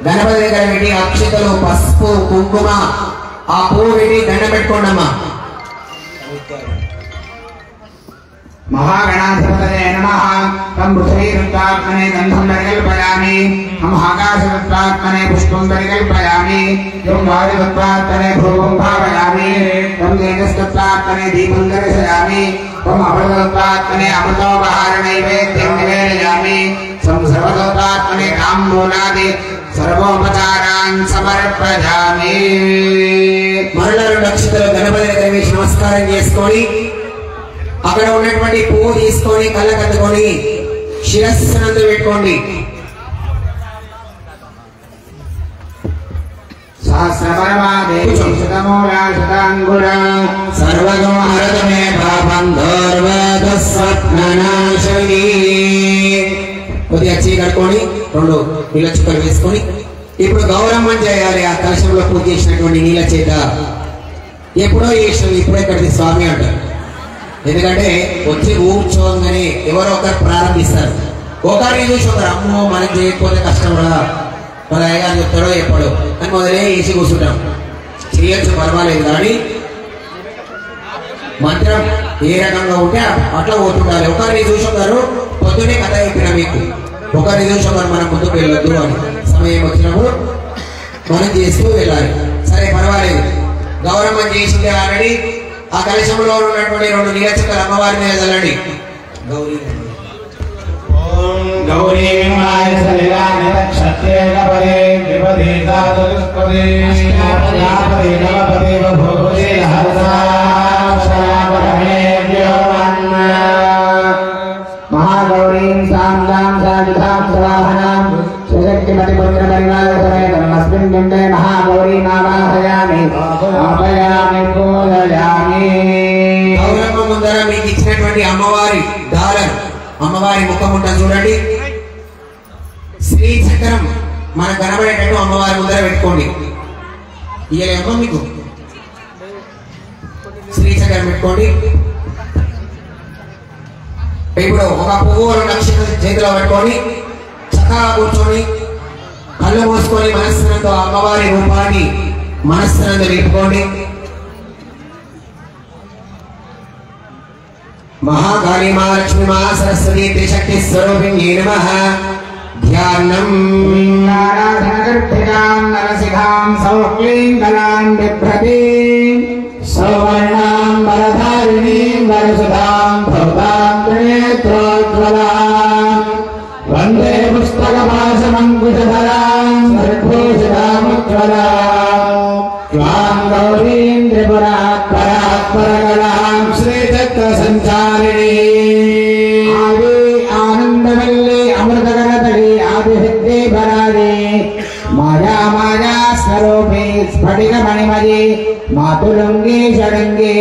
గణపతి దగ్గర పెట్టి అక్షతలు పసుపు కుంకుమ ఆ పువ్వు పెట్టి దండం పెట్టుకోండమ్మా. महागणाधिपतये नमः। तं पृथ्वीरुद्रात्मने गन्धं परिकल्पयामि। हम आकाशरुद्रात्मने पुष्पं परिकल्पयामि। यं वायुरुद्रात्मने भूमं भावयामि। तं तेजस्रुद्रात्मने दीपं दर्शयामि। तं अमृतरुद्रात्मने अमृतोपहारनैवेद्यं निवेदयामि। तं सर्वरुद्रात्मने ताम्बूलादि सर्वोपचारान् समर्पयामि। మరల 2 అక్షతలు గణపతి దగ్గర వేసి నమస్కారం చేసుకొని అక్కడ ఉన్నటువంటి పువ్వు తీసుకొని కళ్ళకద్దుకొని శిరస్సునందు పెట్టుకోండి. సహస్రపరమాదేవి శతమూలా శతాంగుళ సర్వగం హరతమే పాపం దౌర్వాదస్వప్ననాశిని. కొద్దిగా చీకట్టుకొని 2 నీళ్ళ చుక్కలు వేసుకొని ఇప్పుడు గౌరమ్మని చేయాలి. ఆ కలశంలో పూజ చేసినటువంటి నీళ్ళ చేత ఎప్పుడో చేసినాం ఇప్పుడే కడితే స్వామి అంటారు. ఎందుకంటే వచ్చి కూర్చోగానే ఎవరో ఒకరు ప్రారంభిస్తారు. ఒకరిని చూసి ఒకరు అమ్మో మనం చేయకపోతే కష్టం రా వాళ్ళ అయ్యగారు చెప్తాడో ఎప్పుడో అని మొదలే వేసి కూర్చుంటాం. చేయొచ్చు పర్వాలేదు కానీ మంత్రం ఏ రకంగా ఉంటే అట్లా పోతుండాలి. ఒకరిని చూసి ఒకరు పొద్దునే కథ చెప్పిన మీకు ఒకరిని చూసి ఒకరు మనం ముందుకు వెళ్ళొద్దు అని సమయం వచ్చినప్పుడు మనం చేస్తూ వెళ్ళాలి. సరే పర్వాలేదు గౌరవం చేసిందే ఆల్రెడీ. ఆ కలశంలో ఉన్నటువంటి 2 నీళ్ళ చుక్కలు అమ్మవారి మీద చల్లండి. గౌరీ మహాగౌరీం సాంగాం సాయుధాం సవాహనాం సుశక్తిమతి పుత్ర పరివార సమేతం అస్మిన్ పిండే మహాగౌరీ నామాహయామి ఆపయామి పూజయామి. గౌరమ్మ ముందర మీకు ఇచ్చినటువంటి అమ్మవారి డాలర్ అమ్మవారి ముఖం ఉంటుంది చూడండి. శ్రీ చక్రం మనకు కనబడేటట్టు అమ్మవారి ముందర పెట్టుకోండి. ఇయ్యలే అమ్మ మీకు శ్రీ చక్రం పెట్టుకోండి. ఇప్పుడు ఒక పువ్వు 2 అక్షతలు చేతిలో పెట్టుకొని చక్కగా కూర్చొని కళ్ళు మూసుకొని మనస్సునంతో అమ్మవారి రూపాన్ని మనస్సునంతో నిలుపుకోండి. महाकाली मां लक्ष्मी मां सरस्वती त्रिशक्ति स्वरूपिण्यै नमः। ध्यानम् नाराधनगर्भिकां नरसिंहां सौक्लीं कलां बिभ्रतीं सौवर्णां वरधारिणीं वरसुधां भवतां त्रिनेत्रोज्ज्वलां वन्दे पुस्तकपाशमङ्कुशधरां सर्वभूषितामुज्ज्वलां त्वां गौरीं त्रिपुरात् परात् परकलां श्रीचक्र संचारिणी आदि आनंदवल्ली अमृतकरतली आदिसिद्धि भरारी माया माया स्वरूपी स्फटिक मणिमयी मातुलंगी षडंगी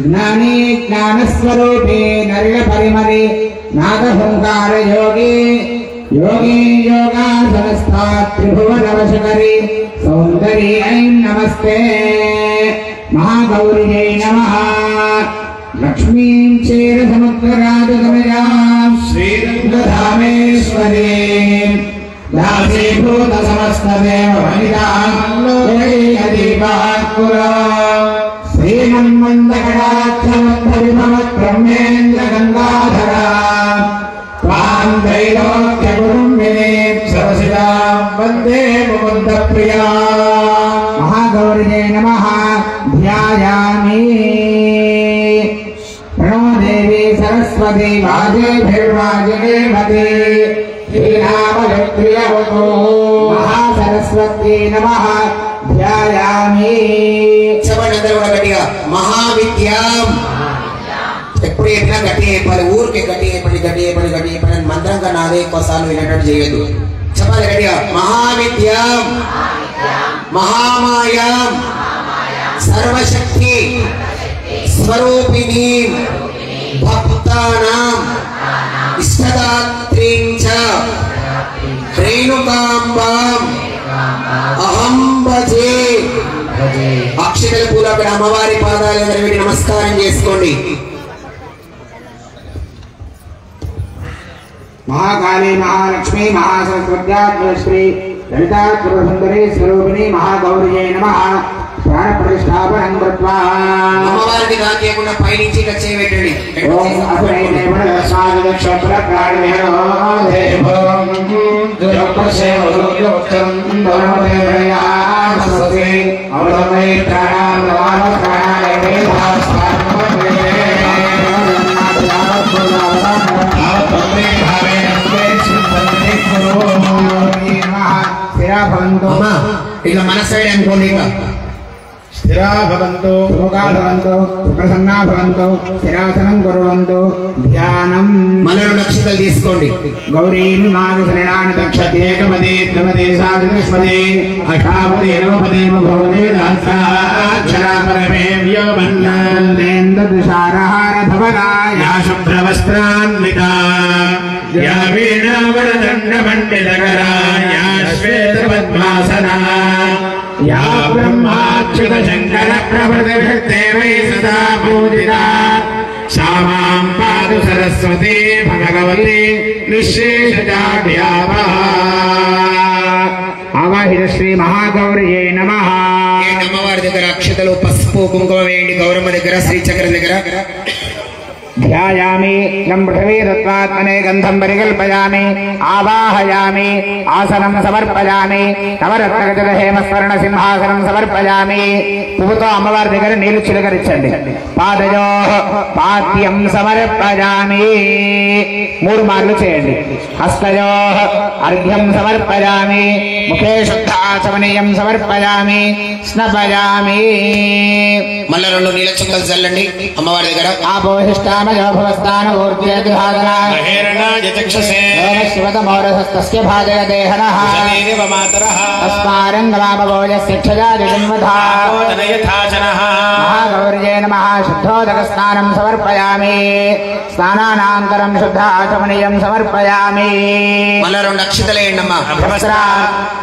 ज्ञानी ज्ञानस्वरूपी नरिल परिमरी नादहुंकार योगी योगी योगासनस्था त्रिभुवनवशकरी सौंदर्यै नमस्ते महागौरियै नमः। लक्ष्मीं क्षीरसमुद्रराजतनयां श्रीरङ्गधामेश्वरीं दासीभूतसमस्तदेव वनितां लोकैकदीपात्पुरा श्रीमन्मन्दकटाक्षमन्त्रविभवत्ब्रह्मेन्द्रगङ्गाधरा त्वां त्रैलोक्यगुरुं विनीं सरसिजां वन्दे मुकुन्दप्रिया। महागौरियै नमः। ध्यायामि प्रणो देवी सरस्वती वाजेभिर्वाजिनीमती श्रीरामलक्ष्म्यवतु महासरस्वती नमः। ध्यायामि చెప్పండి గట్టిగా మహావిద్యాం. ఎప్పుడు చెప్పినా గట్టి చెప్పాలి. ఊరికే గట్టి చెప్పండి గట్టి చెప్పండి గట్టి చెప్పండి అని మంత్రంగా నాదే ఎక్కువ సార్లు వినట్టు చేయదు. చెప్పాలి గట్టిగా మహావిద్యాం మహామాయాం సర్వశక్తి స్వరూపిణీ భక్తానాం ఇష్టదాత్రీం చ రేణుకాంబాం అహం భజే. అక్షతల పూలు అక్కడ అమ్మవారి పాదాల దగ్గర పెట్టి నమస్కారం చేసుకోండి. महाकाली महालक्ष्मी महासरस्वत्याश्री లలితా త్రిపురసుందరీ స్వరూపిణి మహాగౌర్యై నమః ప్రాణ ప్రతిష్టాపనం కృత్వా అమ్మవారిని కాకేయకుండా పైనుంచి ఇట్లా చేయబెట్టండి. ఓం అపరే దేవన స్వామి క్షేత్ర ప్రాణిహరో దేవం దురపసేవ దుర్యోక్తం దోమదేవయామస్తే అవలమై ప్రాణాం నవామ ప్రాణాలే భాస్వాత్మతే అమ్మా ఇట్లా మన సైడ్ అనుకోండి. ఇక స్థిరా భవంతు సుముఖా భవంతు సుప్రసన్నా భవంతు స్థిరాసనం కుర్వంతు ధ్యానం. మనలో నక్షత్రాలు తీసుకోండి. గౌరీం నాగశరణాన్ని దక్షతే కమదే త్రమదే సాధుష్మదే అష్టాపదే నవపదే భవదే దాసాక్షరా పరమే వ్యోమన్నందేంద్రదుషారహార ధవనాయ శుభ్రవస్త్రాన్వితా యా వీణావరదండమండితకరా యా శ్వేతపద్మాసనా యా బ్రహ్మాచ్యుత శంకర ప్రభృతిభిర్దేవై సదా పూజితా సా మాం పాతు సరస్వతి భగవతి నిశ్శేషజాడ్యాపహ. ఆవాహిత శ్రీ మహాగౌర్యై నమః. అమ్మవారి దగ్గర అక్షతలు పసుపు కుంకుమ వేయండి. గౌరమ్మ దగ్గర శ్రీచక్రం దగ్గర ध्यायामि लं पृथिवी तत्त्वात्मने गन्धं परिकल्पयामि आवाहयामि आसनं समर्पयामि नवरत्नगजल हेमस्वर्ण सिंहासनं समर्पयामि. పువ్వుతో అమ్మవారి దగ్గర నీళ్లు చిలకరించండి. పాదయో పాద్యం సమర్పయామి 3 మార్లు చేయండి. హస్తయో అర్ఘ్యం సమర్పయామి. ముఖే శుద్ధ ఆచమనీయం సమర్పయామి. స్నపయామి. మళ్ళా 2 నీళ్ళ చుక్కలు చల్లండి అమ్మవారి దగ్గర. ఆపోహిష్టామయో భవస్థాన ఊర్ధ్యేతి భాగన మహేరణాయ చక్షసే శివతమౌరసస్తస్య భాజయదేహనః శరీరేవ మాతరః తస్మారంగమాపభోజస్య క్షయాదిషన్వధా యథాచనః. మహాగౌర్యై నమః. శుద్ధోదక స్నానం సమర్పయామి. స్నానానంతరం శుద్ధ ఆచమనీయం సమర్పయామి. మళ్ళా 2 అక్షతలు వేయండి అమ్మా.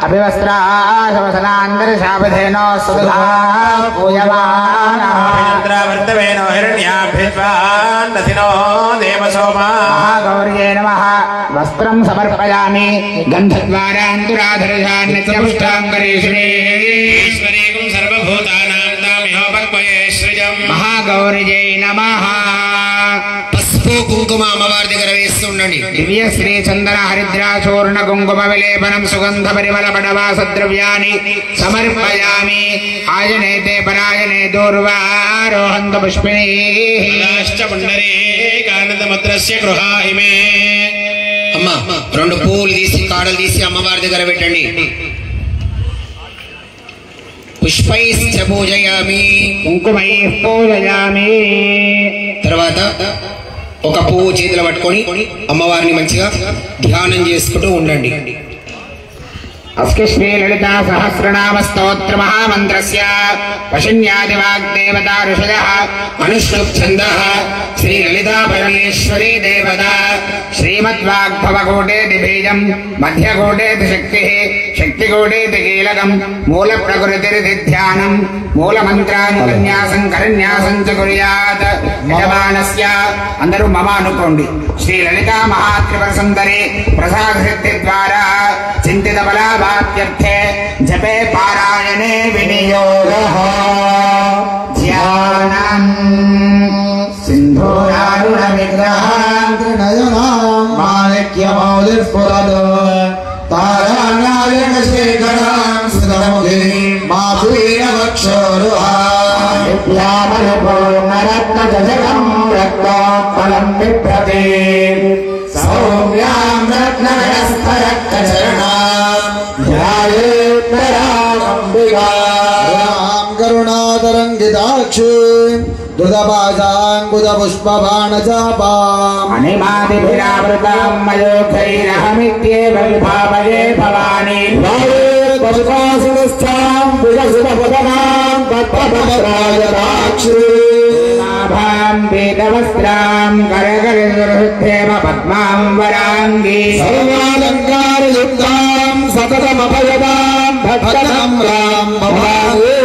అభివస్త్రాశవసనాంతర్శాపధేనో సుధా పూయమానః. చంద్రవర్తవేనో హిరణ్యాభిద్వాన్నసినో దేవసోమా. మహాగౌర్యై నమః. వస్త్రం సమర్పయామి. గంధద్వారాంతురాధరజాన్నిత్యపుష్టాంగరీశ్వరీ ఈశ్వరీకం సర్వభూతానాం తామిహోపక్వయే సృజం. మహాగౌర్యై నమః. పసుపు కుంకుమ అమ్మవారి దగ్గర వేస్తూ ఉండండి. దివ్య శ్రీ చందన హరిద్రా చూర్ణ కుంకుమ విలేపనం సుగంధ పరిమళ పడవాస ద్రవ్యాన్ని సమర్పయామి. ఆయనేతే పరాయణే దూర్వారోహంత పుష్పిణీ పుండరీకానందముద్రస్య గృహాయిమే. అమ్మా 2 పువ్వులు తీసి కాడలు తీసి అమ్మవారి దగ్గర పెట్టండి. పుష్పైశ్చ పూజయామి. కుంకుమై పూజయామి. తర్వాత ఒక పువ్వు చేతిలో పట్టుకొని అమ్మవారిని మంచిగా ధ్యానం చేసుకుంటూ ఉండండి. अस्के श्री ललिता सहस्रनाम स्तोत्र महामंत्रस्य वशिन्यादिवाग्देवता ऋषयः अनुष्टुप्छन्दः श्री ललिता परमेश्वरी देवता श्रीमद्वाग्भवकोटेति बीजं मध्यकोटेति शक्तिः शक्तिकोटेति कीलकं मूलप्रकृतिरिति ध्यानं मूलमन्त्रानुकन्यासं करन्यासं च कुर्यात् यजमानस्य अंदरू मम अनुकोंडि श्री ललिता महात्रिपुर सुंदरी प्रसाद सिद्धि द्वारा चिंतित बलाभाप्यर्थे जपे पारायणे विनियोगः ध्यानं सिंधूरारुण विग्रहां त्रिनयनां माणिक्यमौलिस्फुरत् तारानायक शेखरां सुतमुखे माधुरीरवक्षोरुहां विद्यामलपूर्णरत्नजजकं रक्तोत्पलं बिभ्रते सौम्यां रत्नगणस्थरक्तचरणां ध्यायेत्तरामम्बिकां करुणातरङ्गिताक्षीं धृतपाशाङ्कुतपुष्पबाणचापाम् अनिमादिभिरावृतां मयोगैरहमित्येव विभावये भवानी पशुपासुरस्थां भुजसुतपदनां तत्पदराजदाक्षीं नाभां वेदवस्त्रां करकरहृद्धेम पद्मां वराङ्गी सर्वालङ्कारयुक्तां सततमभयदां भक्तं रां भवामि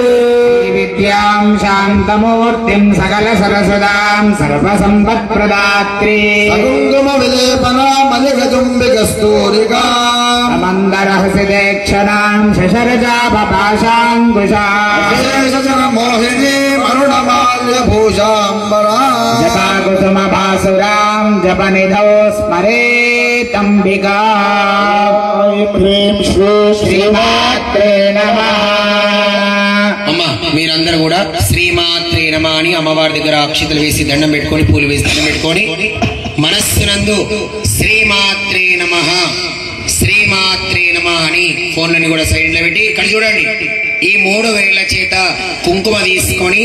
विद्यां शान्तमूर्तिं सकल सरस्वतां सर्वसम्पत्प्रदात्री कुङ्कुमविलेपनामलिगजुम्बिकस्तूरिकां मन्दरहसिदेक्षणा శశరజాపాశాంకుశా మోహిని మరుణమాల్యభూషాంబరా జపాకుసుమభాసురాం జపనిధౌ స్మరేతంబికా హ్రీం శ్రీ శ్రీమాత్రే నమః. అమ్మ మీరందరూ కూడా శ్రీమాత్రే నమ అని అమ్మవారి దగ్గర అక్షతలు వేసి దండం పెట్టుకొని పూలు వేసి దండం పెట్టుకొని మనస్సునందు శ్రీమాత్రే నమ శ్రీమాత్రే నమ అని ఫోన్లని కూడా సైడ్ లో పెట్టి ఇక్కడ చూడండి ఈ 3 వేళ్ల చేత కుంకుమ తీసుకొని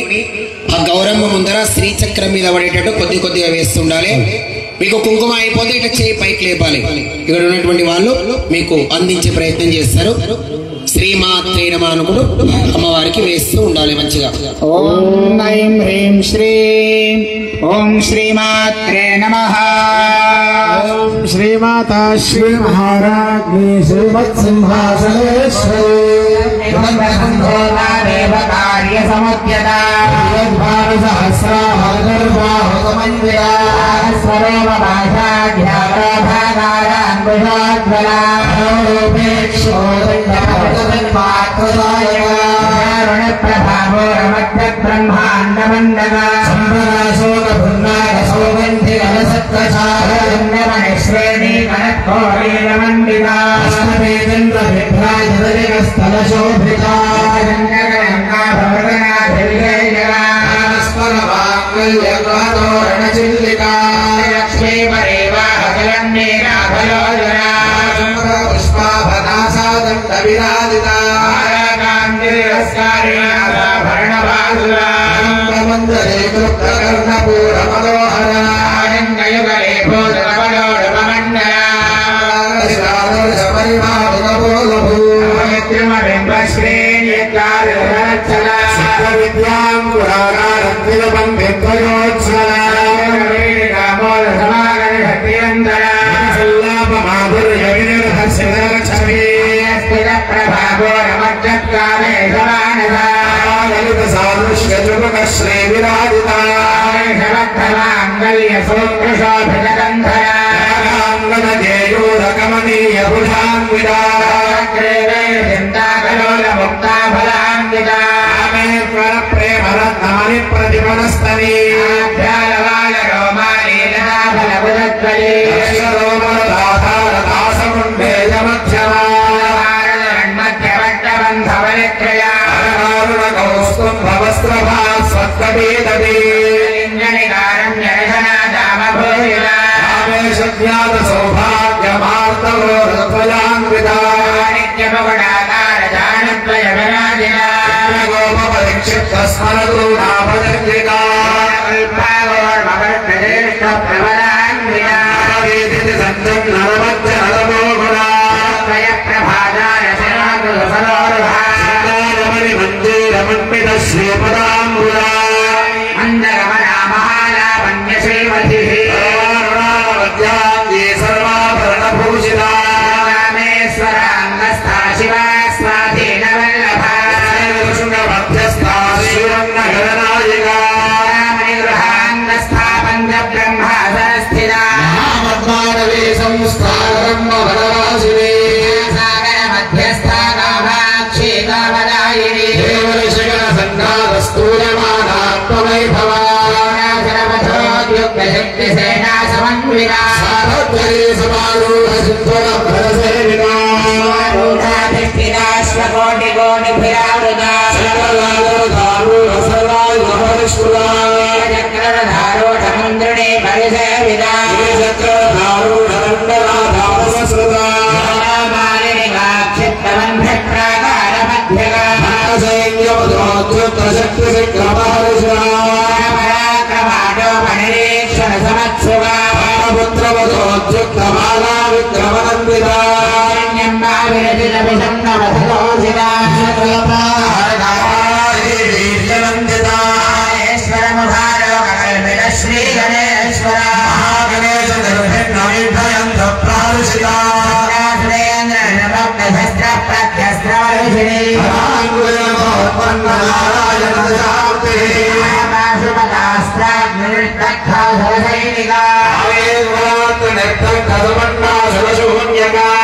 ఆ గౌరమ్మ ముందర శ్రీచక్రం మీద పడేటట్టు కొద్ది కొద్దిగా వేస్తుండాలి. మీకు కుంకుమ అయిపోతే ఇట్లా చేయి పైకి లేపాలి. ఇక్కడ ఉన్నటువంటి వాళ్ళు మీకు అందించే ప్రయత్నం చేస్తారు. శ్రీమాత్రే నమ అనుకుంటూ అమ్మవారికి వేస్తూ ఉండాలి మంచిగా. ఓం ఐం హ్రీం శ్రీం ఓం శ్రీమాత్రే నమః. ఓం శ్రీమాతా శ్రీ మహారాజ్ఞి శ్రీమత్సింహాసనేశ్వరీ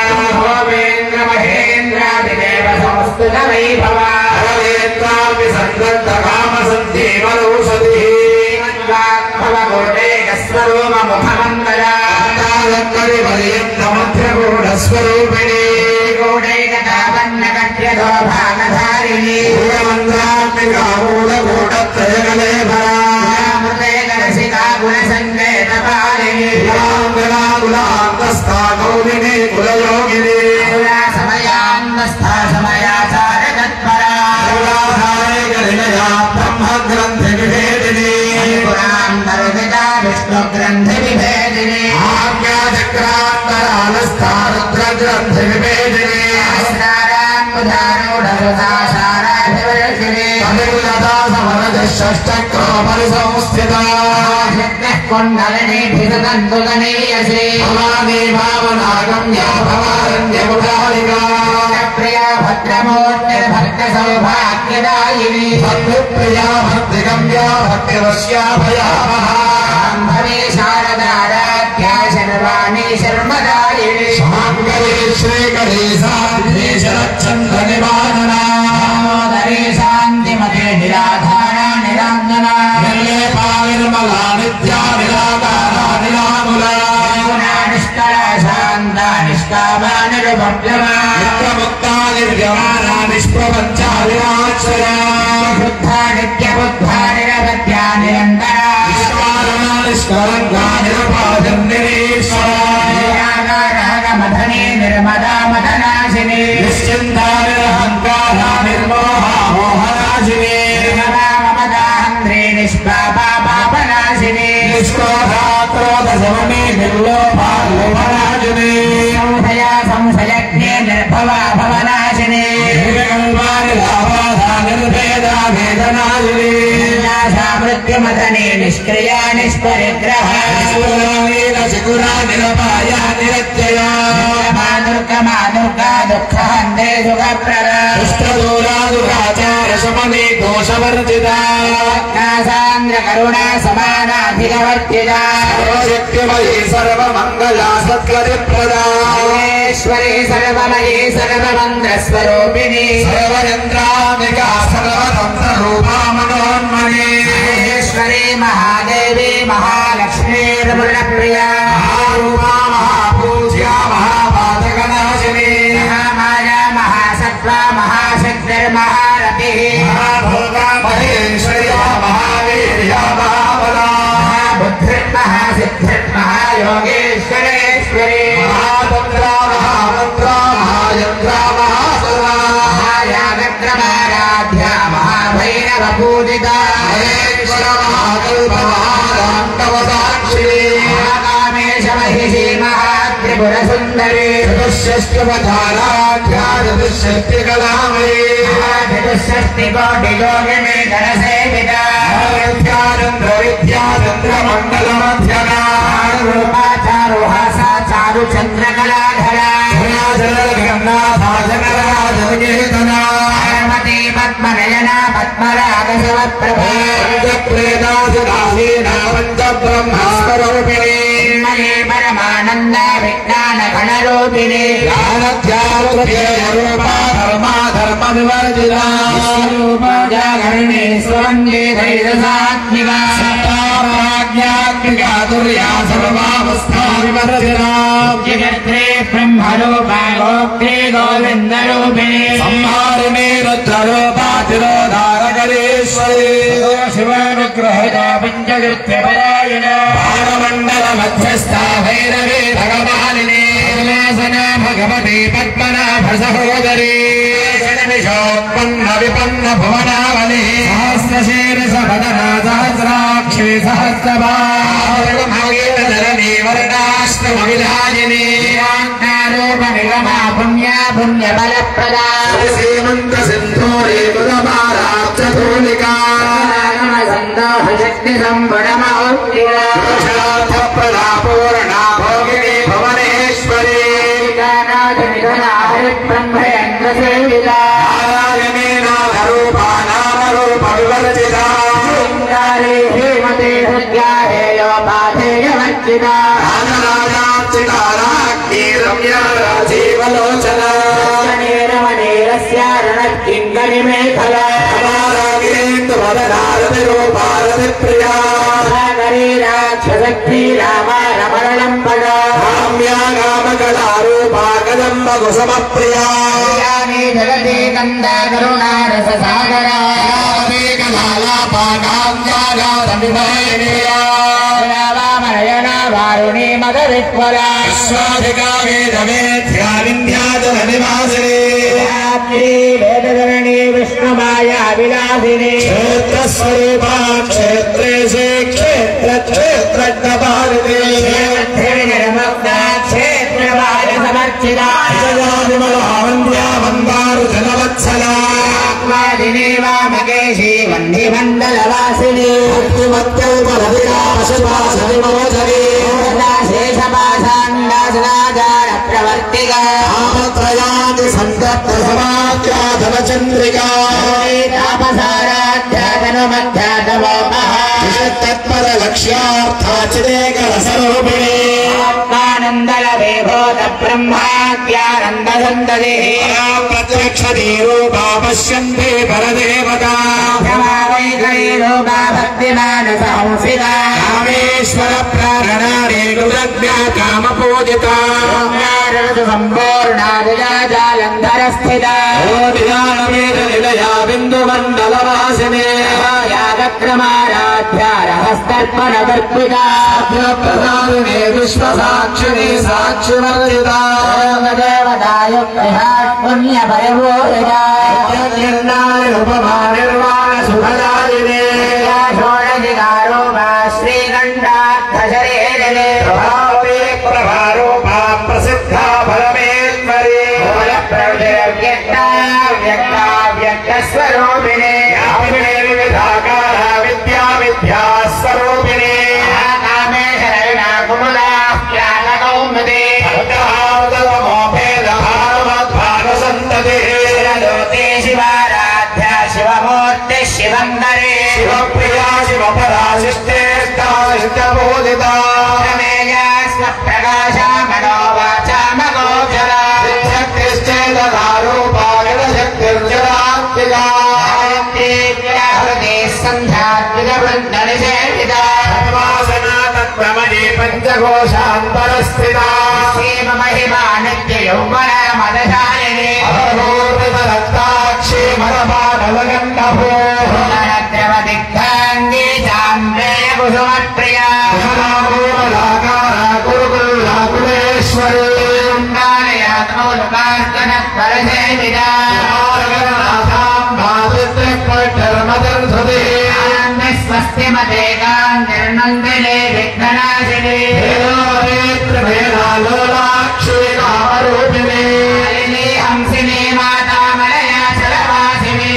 మహేంద్ర మహేంద్రాదిదేవ पर्यन्तमध्यगूढस्वरूपिणी गूढैकतापन्नकट्यतो भागधारिणी मूलमन्त्रात्मिका मूलगूढत्रयकलेभरा मृतेकरसिका गुणसङ्केतपालिनी कुलाङ्गनाकुलान्तस्था गौरिणी कुलयोगिनी समयान्तस्था समयाचारतत्परा कुलाधारैकनिलया ब्रह्मग्रन्थिविभेदिनी पुरान्तर्विता विष्णुग्रन्थिविभेदिनी आज्ञाचक्रान्तरालस्था रुद्रग्रन्थिविभेदिनी सहस्राराम्बुधारूढसाराभिवर्षिणी तमिलता समरजषष्टक्रोपरिसंस्थिता कुण्डलिनीभिसदन्तुलनीयसे भवानी भावनागम्या भवारण्यमुदालिका प्रिया भद्रमूर्तिर्भक्तसौभाग्यदायिनी भक्तिप्रिया भक्तिगम्या भक्तिवश्या भयावहा भवे शारदाराध्या शर्वाणी शर्मदायिनी शाङ्करी श्रीकरी साध्वीशरच्छन्द्रनिवारणा दामोदरी शान्तिमते निराधारा निराञ्जना निर्लेपा निर्मला नित्या निराकारा निरामुला निष्कला शान्ता निष्कामा निरुपप्लवा नित्यमुक्ता निर्व्यवहारा निष्प्रपञ्चा निराक्षरा शुद्धा नित्यबुद्धा निरवध्या निरन्तरा निष्कारणा निष्कलङ्का निरपाधन्निरीश्वरा मधने निर्मदा मदनाशिनी निश्चिन्ता निरहङ्कारा निर्मोहा मोहनाशिनी ममदाहन्द्रे निष्पापा पापनाशिनी निष्क्रोधा क्रोधशमने निर्लोभा लोभनाशिनी संशया संशयज्ञे निर्भवा भवनाशिनी निर्विकल्पा निराबाधा निर्भेदा भेदनाशिनी नाशा मृत्युमदने निष्क्रिया निष्परिग्रहा निरशिकुरा निरपाया निरत्यया दुर्गमा दुर्गा दुःखहन्ते सुखप्रदा दुष्टदूरा दुराचार शमने दोषवर्जिता नासान्द्र करुणा समानाधिकवर्तिता सर्वशक्तिमयी सर्वमङ्गला सत्करिप्रदा सर्वेश्वरी सर्वमयी सर्वमन्त्रस्वरूपिणी सर्वयन्त्रामिका सर्वतन्त्ररूपा मनोन्मनी महेश्वरी महादेवी महालक्ष्मीर्मुलप्रिया महारूपा महापूज्या महापातकनाशिनी महामाया महासत्त्वा महाशक्तिर्महारतिः महाभोगा महेश्वर्या महावीर्या महाबला महाबुद्धिर्महासिद्धिर्महायोगेश्वरेश्वरी महातन्त्रा महामन्त्रा महायन्त्रा महासुरा महायागत्रमाराध्या महाभैरवपूजिता महेश्वर महाकल्प महादाण्डवसाक्षिणी महाकामेश महिषी महात्रिपुरसुन्दरी चतुष्षष्ट्यवधाराढ्या चतुष्षष्ट्यकलामयी चतुष्षष्टिकोटियोगिनी धनसेविता विद्याचन्द्रमण्डलमध्यगा रूपा चारुहासा चारुचन्द्रकलाधरा जगन्नाथाजनराजनकेतना पार्वती पद्मनयना पद्मरागशिवप्रभा पञ्चप्रेतासुरासीना पञ्चब्रह्मास्वरूपिणी मये परमानन्दा विज्ञानगणरूपिणी ज्ञानध्यानरूपा धर्मा धर्मविवर्जिता रूपा जागरणे स्वन्दे धैर्यसात्मिका सत्ताराज्ञात्मिका तुर्या सर्वावस्था विवर्जिता जगत्रे ब्रह्मरूपा गोप्त्रे गोविन्दरूपिणी संहारिणे रुद्ररूपा तिरोधारकरेश्वरी शिवानुग्रहिता पञ्चकृत्यपरायणा भागमण्डल मध्यस्था भैरवे भगवानिने विलासना भगवती पद्मनाभ सहोदरी षड्विषोत्पन्न विपन्न भुवनावली सहस्रशीर्ष वदना सहस्राक्षी सहस्रभागीरधरणी वर्णाश्रमविधायिनी रूपनिगमा पुण्या पुण्यबलप्रदा श्रीमन्त सिन्धूरे मुदमाराब्जतोलिका शक्तिसम्पणमौक्तिरा पूर्णा भोगिनी भुवनेश्वरी ब्रह्मयन्द्रसेविता नारायणेनाथरूपा नामरूप विवर्जिता हेमते हृद्याहेयो पाथेयवर्जिता राजराजार्चिताराज्ञी रम्या राजीवलोचना रमणेरस्यारणकिङ्करिमेखला वदनारतिरूपारतिप्रिया राक्षसक्ति रामा रमणलम्बगा कामकलारूपा कदम्ब कुसुमप्रिया जगति गंगा करुणा रस सागरा वारुणी मदरिक्वरा स्वाधिका वेदवेद्या विन्ध्याचलनिवासिनी वेदजननी विष्णुमाया विलासिनी क्षेत्रस्वरूपा क्षेत्रेशे क्षेत्रज्ञभारती क्षेत्रनिर्मुक्ता क्षेत्रवादसमर्चिता विमला वन्दारुजनवत्सला वादिनी वामकेशी वह्निमण्डलवासिनी भक्तिमत्यल्पलविका पशुपाशविमोचनी शेषपाषाण्डासनाचारप्रवर्तिका तापत्रयादि सन्तप्तसमाख्याधनचन्द्रिका तापसाराध्यातनुमध्यातमोपः विषत्तत्परलक्ष्यार्थाचिदेकरसरूपिणी आनन्दलभूत ब्रह्माख्यानन्दसन्तति प्रत्यक्षदीरूपा पश्यन्ति परदेवता रूपा भक्तिमानसंस्थिता कामेश्वर प्राणनारे गुरुज्ञा कामपूजिता सम्पूर्णादिजालन्धरस्थिता निलया बिन्दुमण्डलवासिने यागक्रमाराध्या रहस्तर्पणदर्पिता प्रधानिने विश्वसाक्षिणे साक्षिवर्जिता देवतायुक्तः पुण्यपरिपूरिता उपमा निर्वाण सुखदायिने षोडशिकारूपा श्रीकण्ठार्थशरीरिणे प्रभावे प्रभारूपा प्रसिद्धा फलमेश्वरी व्यक्ता व्यक्ता व्यक्तस्वरूपिणे विविधाकारा विद्या विद्यास्वरूपिणे कामेश्वरणा कुमुदा ज्ञानकौमुदी लोके शिवाराध्या शिवमूर्ति शिवन्दरे शिवप्रिया शिवपराशिष्टेष्टाशिष्टबोधिता प्रमेयास्मप्रकाशा मनोवाचामगोचरा शक्तिश्चेदधारूपा जडशक्तिर्जडात्मिका हृदे सन्ध्यात्मिकवृन्दनिषेविता वासना तत्त्वमयी पञ्चकोशान्तरस्थिता महिमा नित्ययौवना मदशालिनी रक्ताक्षी मरपानलगण्डभो द्रवदिग्धाङ्गी चाम्रेय कुसुमप्रिया गुरुकुल्लाकुलेश्वरी कालयात्मौलकास्तनत्परसेविता स्वस्ति मते कान्तिर्नन्दिने विघ्ननाशिनी हरिणी हंसिनी माता मलया चलवासिनी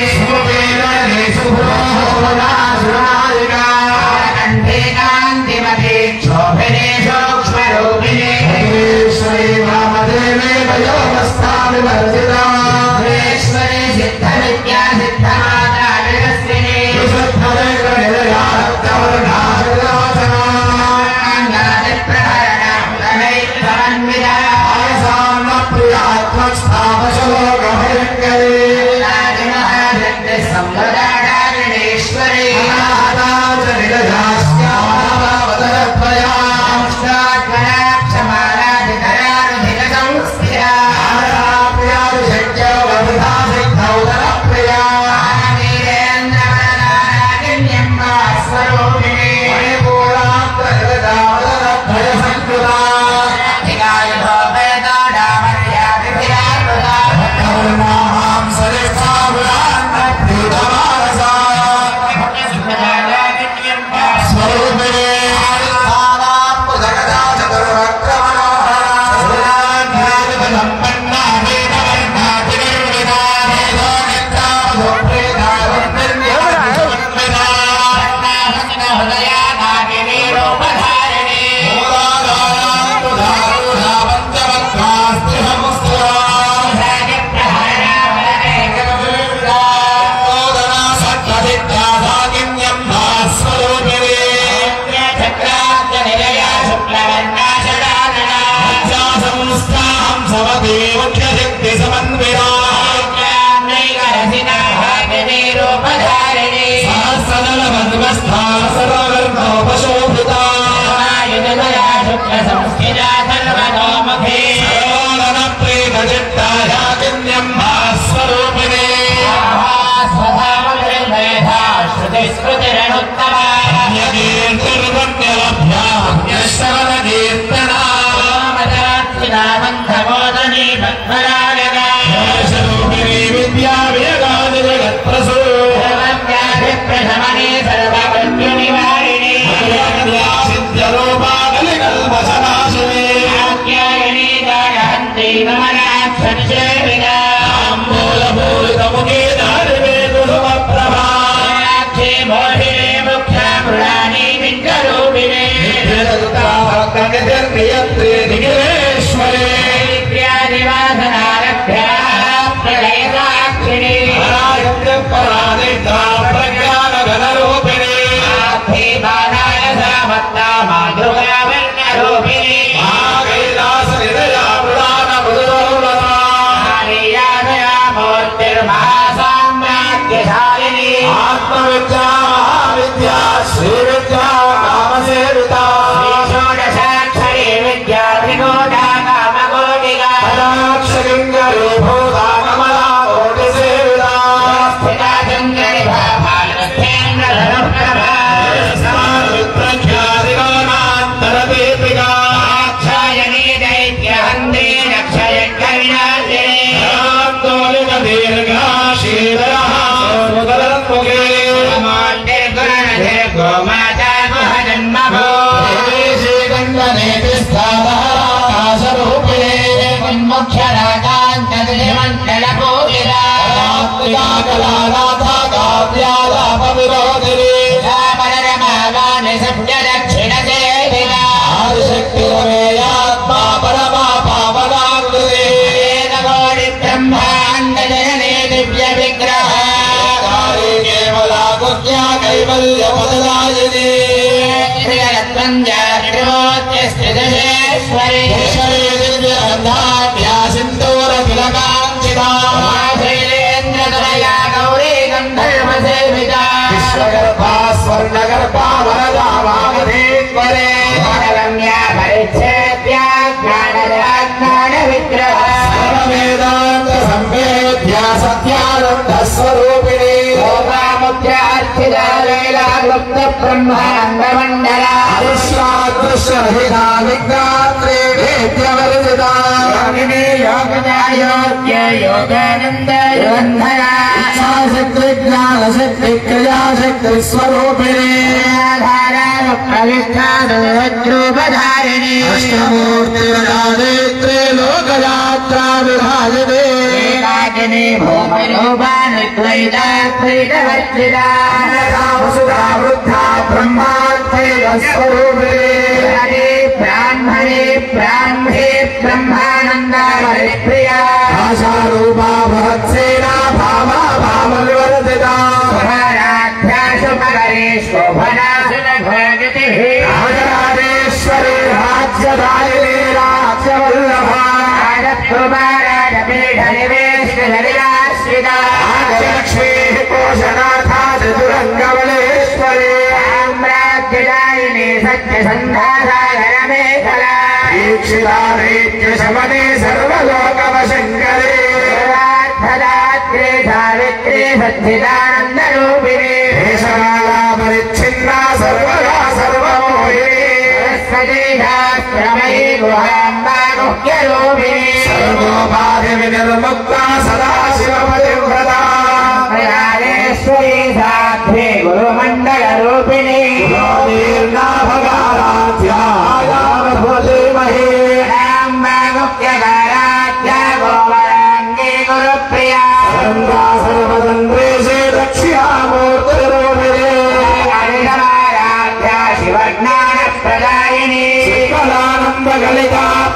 कण्ठे कान्तिमती क्षोभिनी सूक्ष्मरूपिणी ईश्वरी सिद्धविद्या सिद्धमाता जगस्विनी संस्थिता सर्वतो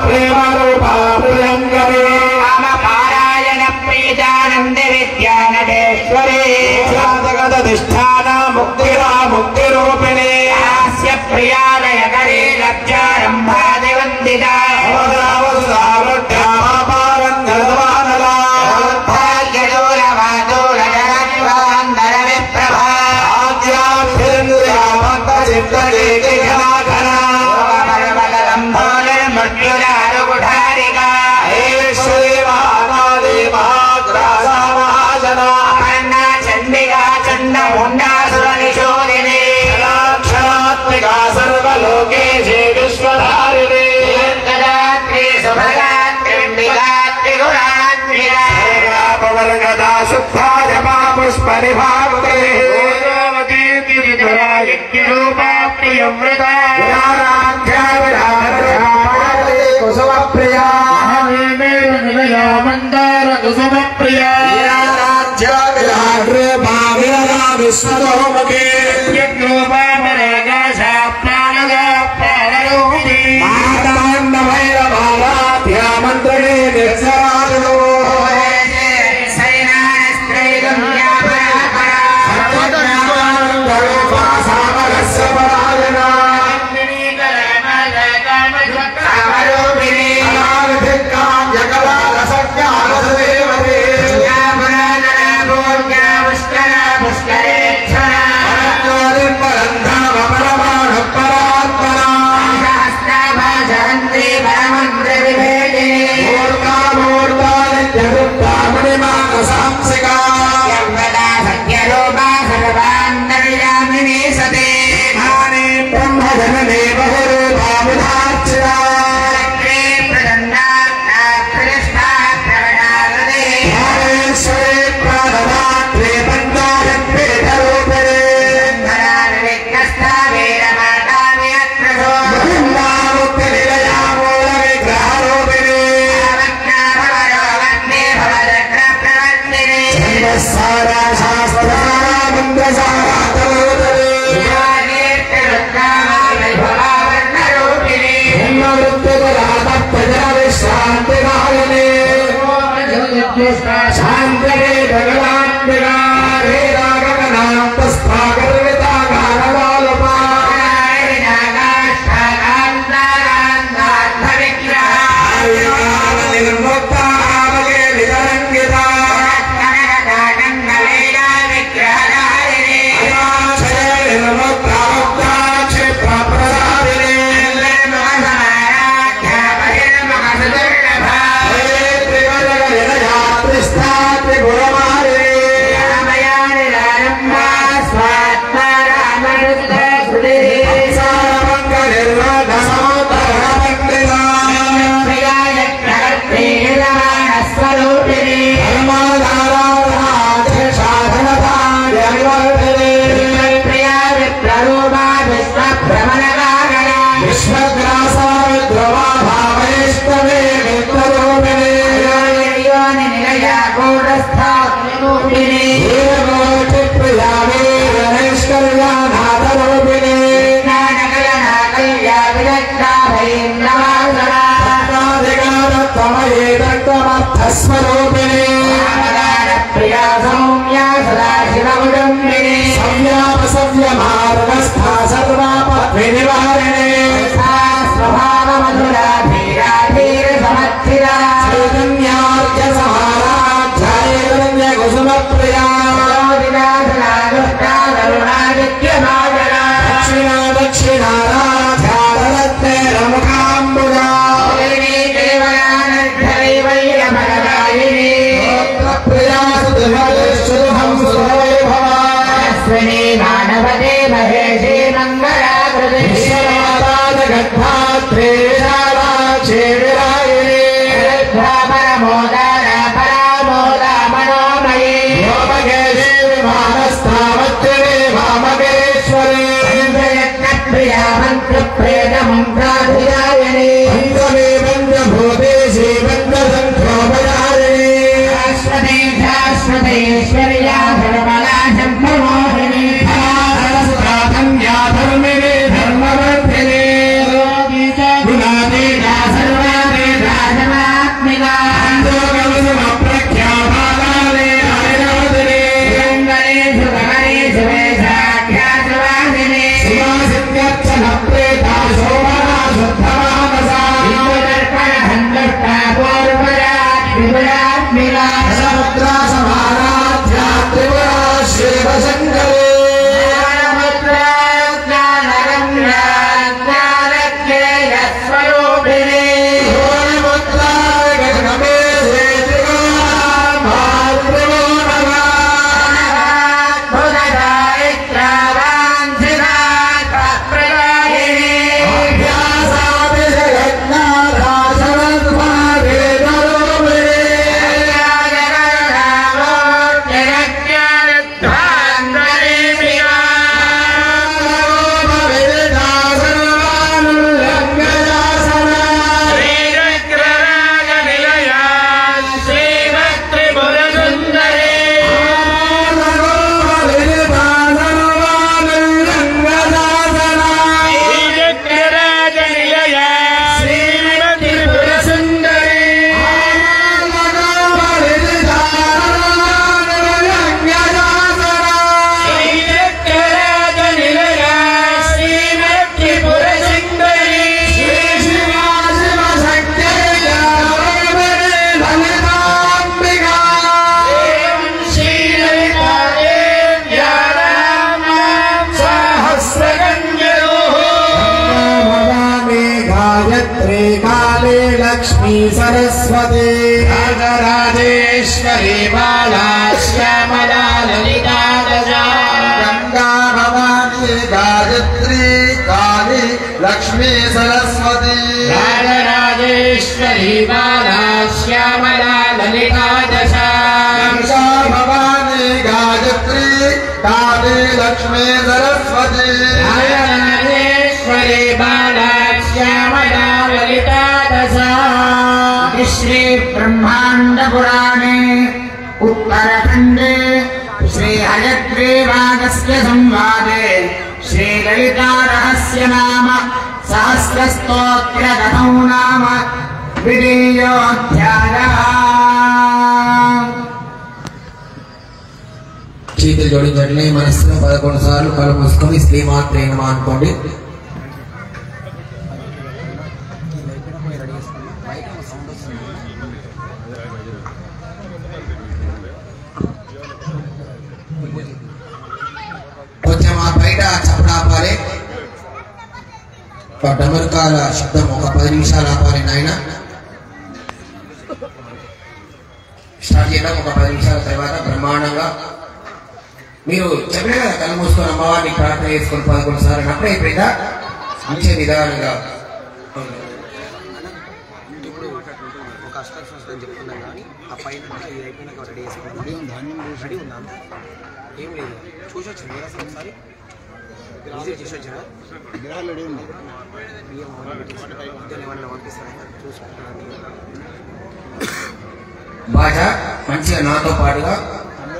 प्रेम रूपा प्रियंकरे पारायण प्रीतान सदा शुद्धाय मा पुष्पनिभावते कुसुमप्रिया मंदार कुसुमप्रिया विश्वतोमुखे मंत्रे निर्जरालो समुद्रा समाराध्या सरस्वती राजराजेश्वरी बाला श्यामला ललिता दशा गंगा भवानी गायत्री काली लक्ष्मी सरस्वती राजराजेश्वरी बाला श्यामला ललिता दशा गंगा भवानी गायत्री काली लक्ष्मी सरस्वती राजराजेश्वरी बाला श्यामला ललिता दशा श्री ब्रह्मांड पुराणे उत्तरखंडे श्री हयग्रीवागस्त्य संवादे श्री ललिता रहस्य नाम सहस्रस्तोत्र कथौ नाम द्वितीयोऽध्यायः। చేతులు జోడించండి. మనసులో 11 సార్లు కళ్ళు మూసుకొని శ్రీమాత్రే నమః అనుకోండి. కొంచెం ఆ బయట చప్పుడు ఆపాలి. డమరుకాల శబ్దం ఒక 10 నిమిషాలు ఆపాలి నాయన. స్టార్ట్ చేయడం ఒక 10 నిమిషాల తర్వాత బ్రహ్మాండంగా మీరు చెప్పిన కదా కళ్ళు మూసుకొని అమ్మవారిని ప్రార్థన చేసుకొని 11 సార్లు అప్పుడే అయిపోయిందా మంచి నిదానంగా ఒక అష్టాక్షరం చెప్తున్నాం కానీ ఆ పైన ఇది అయిపోయినాక రెడీ చేసుకుంటాం. రెడీ ఉందా? ఏం లేదు, చూసి వచ్చింది కదా ఒకసారి విజిట్ చేసి వచ్చినా బియ్యం ఏమన్నా పంపిస్తారా చూసుకుంటున్నాను. బాగా మంచిగా నాతో పాటుగా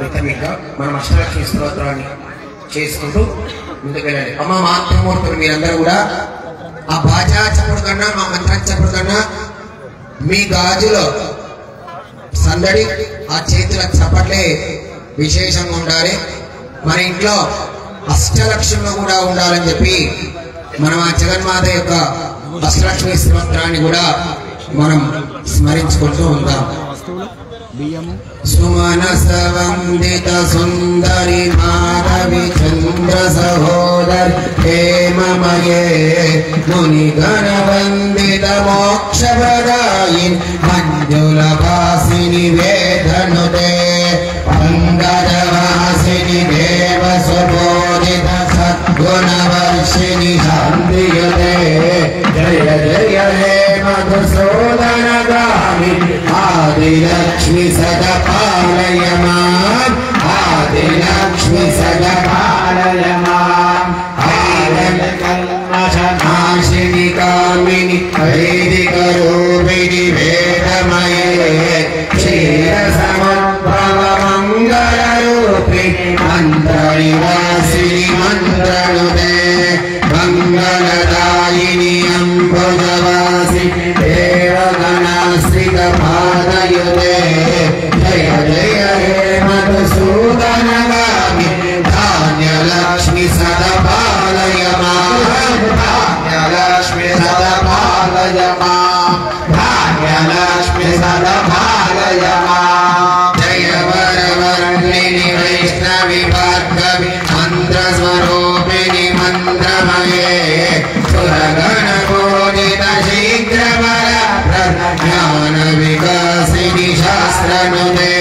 రిథమిక్గా మనం అష్టలక్ష్మి స్తోత్రాన్ని చేసుకుంటూ ముందుకు వెళ్ళండి. అమ్మ మాతృమూర్తులు మీరందరూ కూడా ఆ బాజా చప్పుడు కన్నా మా మంత్రం చప్పుడు కన్నా మీ గాజులో సందడి ఆ చేతుల చప్పట్లే విశేషంగా ఉండాలి. మన ఇంట్లో అష్టలక్ష్మిలో కూడా ఉండాలని చెప్పి మనం ఆ జగన్మాత యొక్క అష్టలక్ష్మి స్తోత్రాన్ని కూడా మనం స్మరించుకుంటూ ఉంటాం. సుమనస వందిత సుందరి మాధవి చంద్ర సహోదరి హేమమయే మునిగణ వందిత మోక్షప్రదాయిని మంజుల వాసిని వేదనుతే పంగజవాసిని దేవ సుబోధిత సద్గుణవర్షిణి శాంతియుతే జయ జయ హే మధుసూదన గామి ఆదిలక్ష్మి సదా పాలయ మాం ఆదిలక్ష్మి సదా పాలయ మాం ఆదికల్మషనాశిని కామిని వైదిక రూపిణి వేదమయే క్షీర సముద్భవ మంగళ రూపిణి మంత్ర నివాసిని మంత్రనుదే మంగళదాయిని అంబుజవాసి దేవగణాశ్రిత పాదయుతే జయ జయ హే మధుసూదన గామి ధాన్యలక్ష్మి సదపాలయ మాం ధాన్యలక్ష్మి సదపాలయ మాం ధాన్యలక్ష్మి సదపాలయ మాం జయ వరవర్ణిని వైష్ణవి భార్గవి మంత్రస్వరూపిణి మంత్రమయే సురగణ పూజిత శీఘ్రవర జ్ఞాన వికాసిని శాస్త్రనుదే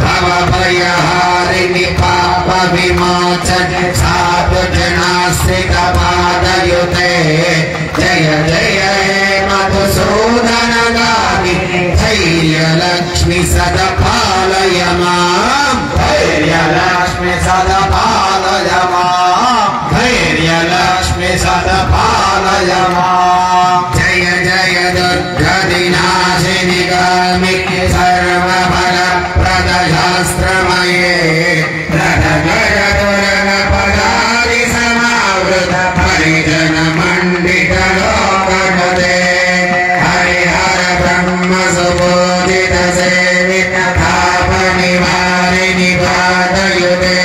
భవ భయహారిణి పాప విమోచన సాధు జనాశ్రిత పాదయుతే జయ జయ హే మధుసూదన గామి ధైర్యలక్ష్మి సదపాలయ మాం ధైర్యలక్ష్మి సదపాలయ మాం ధైర్యలక్ష్మి సదపాలయ మాం జయ జయ దుర్గదినాశిని గామి సర్వఫల ప్రద శాస్త్రమయే ప్రదగయ దురగ పదారి సమావృత పరిజన మండిత లోకనుదే హరిహర బ్రహ్మ సుబోధిత సేవిత పాప నివారిణి పాదయుతే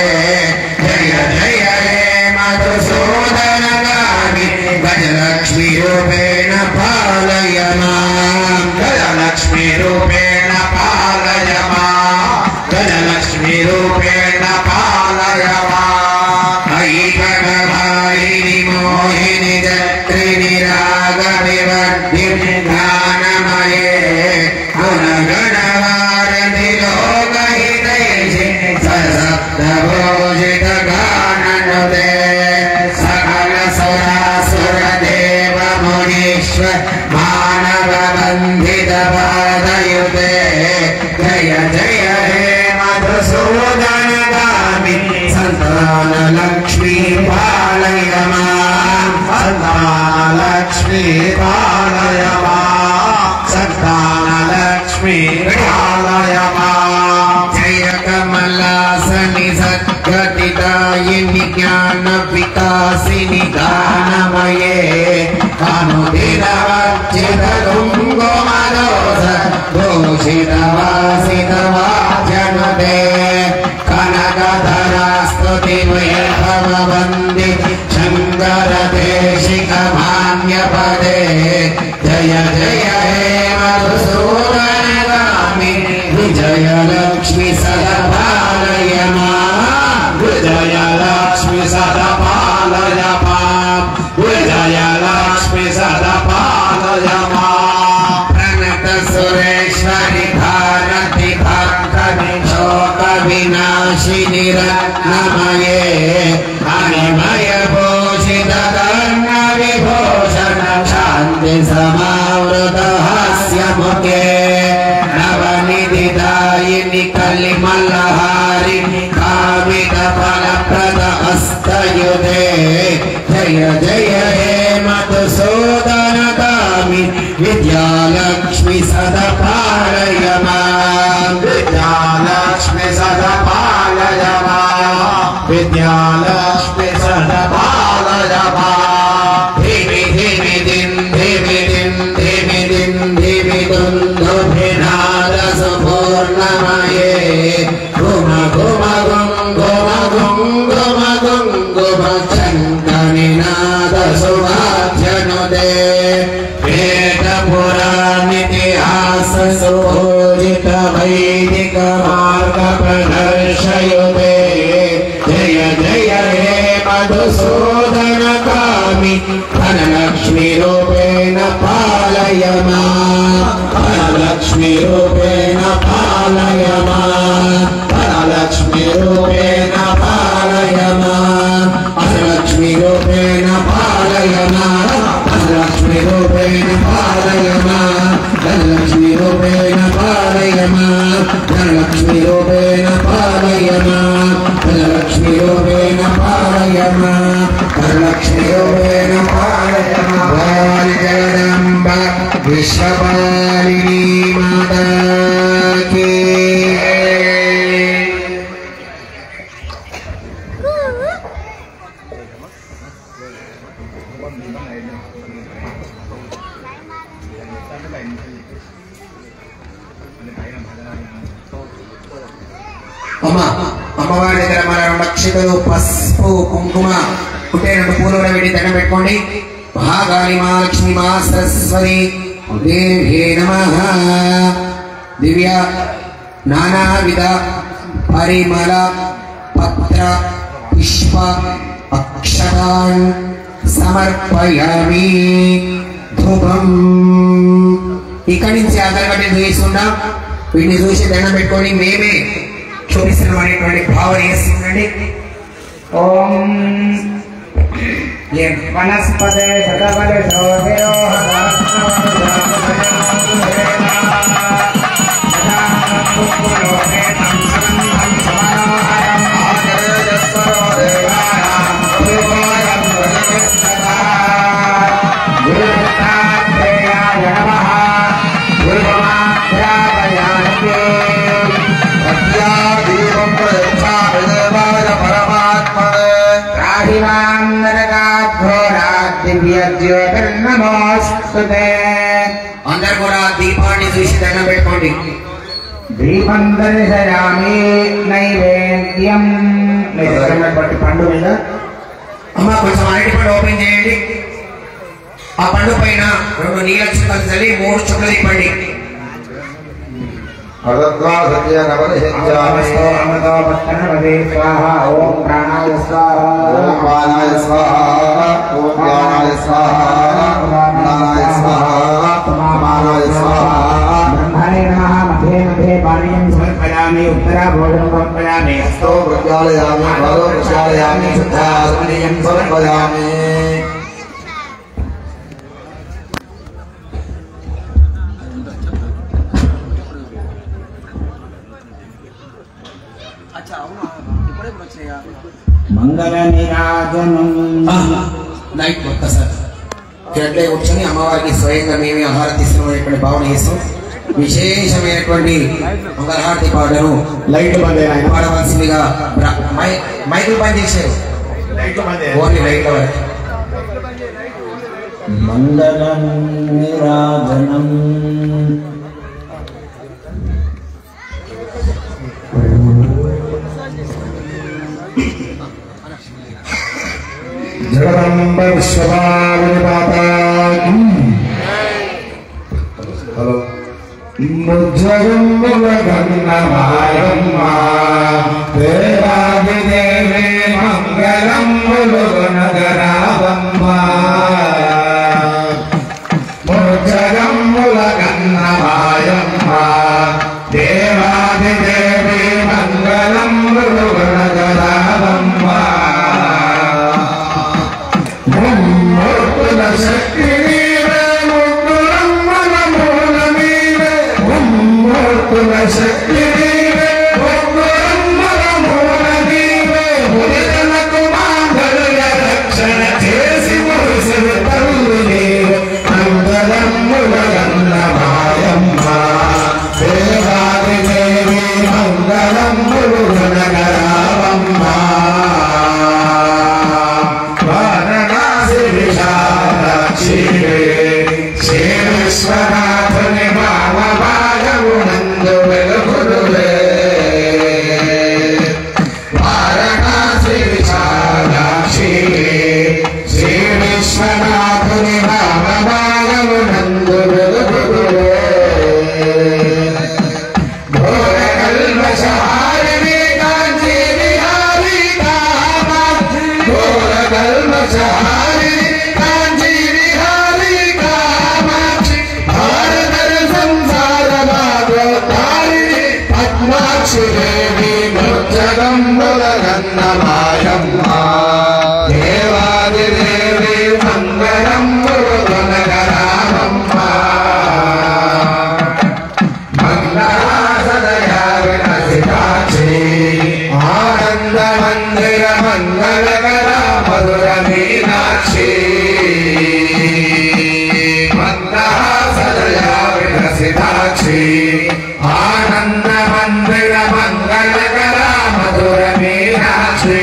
జయ జయ హే మధుసూదన గామి గజలక్ష్మి రూపేణ పాలయ మాం గజలక్ష్మి రూపేణ పాలయ మాం గజలక్ష్మి రూపేణ పాలయ మాం ఐకగవాయిని మోహిని జత్రిని రాగ వివర్ధిని జ్ఞానమయే नादभूषित गाननुदे सकल सुरासुर देव मुनीश्वर मानव वंदित पादयुते जय जय हे मधुसूदन गामी संतान लक्ष्मी पालय मां संतान लक्ष्मी पालय मां संतान लक्ष्मी पालय मां जय कमलासनि सद्गतिदायिनि ज्ञान विकासिनि दानमये अनुदिनवर्जित गुङ्गुमदोष भूषित वासित वाजनुदे कनकधरा स्तुति वैभव वन्दे शङ्कर देशिक मान्यपदे जय जय हे मधुसूदन गामी विजय लक्ष्मी सदा पालय मां विजय लक्ष्मी सदा पालय मां विजय लक्ष्मी सदा पालय मां प्रणत सुरेश्वरि भारति भक्तनि शोक विनाशिनि रत्नमये अनिमय भूषित कर्ण विभूषण शान्ति समावृत हास्य मुखे नवनिधिदायिनि कलिमलहारिणि कामित फलप्रद हस्तयुधे जय जय हे मधुसूदन गामी विद्यालक्ष्मी सदा पालय मां विद्यालक्ष्मी सदा पालय मां विद्यालक्ष्मी सदा पालय मां धिमि धिमि दिं धिमि दिं धिमि दिं धिमि दुन्दुभिनाद सुपूर्णमये घुम घुम गुं घुम गुं घुम गुं घुम शङ्खनिनाद सुवाद्यनुदे वेदपुराणितिहास सुपूजित वैदिक मार्ग प्रदर्शयुते जय जय हे मधुसूदन गामी धनलक्ष्मी रूपेण पालय मां धनलक्ष्मी रूपेण पालय मां धनलक्ष्मी रूपेण पालय मां धनलक्ष्मी रूपेण पालय मां धनलक्ष्मी रूपेण पालय मां धनलक्ष्मी रूपेण पालय मां धनलक्ष्मी रूपेण पालय मां धनलक्ष्मी रूपेण पालय मां धनलक्ष्मी रूपेण पालय मां जगदम्बा विश्वपालिनी माता की అమ్మవారి దగ్గర మన రక్షితలు పసుపు కుంకుమ పుట్టేనట్టు పూలు వీటి దండం పెట్టుకోండి. మహాకాళి మహాలక్ష్మి మహా సరస్వతి దేవ్యే నమః. దివ్య నానావిధ పరిమళ పత్ర పుష్ప అక్షతాన్ సమర్పయామి. ధూపం ఇక్కడి నుంచి అగరబత్తి తీసుకుంటాం. వీటిని చూసి దండం పెట్టుకొని మేమే చూపిస్తున్నాం అనేటువంటి భావన చేస్తుందండి. ఓం వనస్పతే శతబల శోభయో అందరు కూడా దీపాన్ని చూసి దండం పెట్టుకోండి. దీపం దర్శయామి. నైవేద్యం బట్టి పండు మీద అమ్మ కొంచెం అరటి పండు ఓపెన్ చేయండి. ఆ పండు పైన 2 నీళ్ళ చుక్కలు చల్లి 3 చుక్కలు తిప్పండి. ఓం ప్రాణాయ స్వాహా ఓం ప్రాణాయ స్వాహా ఓం జ్ఞానాయ స్వాహా ప్రాణాయ స్వాహా సమానాయ స్వాహా బ్రహ్మణే నమః. మధ్యే మధ్యే పానీయం సమర్పయామి. समर्पयामि उत्तरा भोजनं समर्पयामि हस्तो प्रज्वालयामि पादौ प्रक्षालयामि शुद्धात्मनीयं समर्पयामि मंगल निराजनं నైట్ ఒక్కసారి అట్లే కూర్చొని అమ్మవారికి స్వయంగా మేమే ఆహారం తీసుకునేటువంటి భావన చేస్తాం. విశేషమైనటువంటి మంగళహారతి పాటను లైట్ బంద్ పాడవలసిందిగా మైకులు బంద్ చేశారు. ఓన్లీ లైట్ వరకు. మంగళం నిరాజనం జగదంబ విశ్వపాలిని మాతా హలో ముజ్జగంబుల గన్నమాయమ్మ దేవాది దేవి మంగళంబులు నగరావమ్మ ముజ్జగంబుల గన్నమాయమ్మ దేవాది దేవి మంగళంబులు నగరావమ్మ శక్తి నీవే ముగ్గురమ్మల మూల నీవే ముమ్మూర్తుల శక్తి నీవే ముగ్గురమ్మల మూల నీవే మునితలకు మాంగళ్య రక్షణ చేసి మురిసిన తల్లి నీవే మంగళమ్ముల గన్నమాయమ్మ దేవాది దేవి మంగళమ్ములు గణగరావమ్మ శ్రీవిశ్వనాథుని భావభాగమునందు వెలుగురులే వారణాసి విశాలాక్షి శ్రీవిశ్వనాథుని భావభాగమునందు వెలుగురులే ఘోరకల్మషహారిణి కాంచీ విహారీ కామాక్షి ఘోరకల్మషహారిణి దేవి ముజ్జగంబుల గన్నమాయమ్మ దేవాది దేవి మంగళంబులు గణగరామమ్మ మంగళాసదయా వినసితాక్షి ఆనంద మందిర మంగళకర మధుర మీనాక్షి మంగళాసదయా వినసితాక్షి ఆనంద మందిర మంగళకర మధుర మీనాక్షి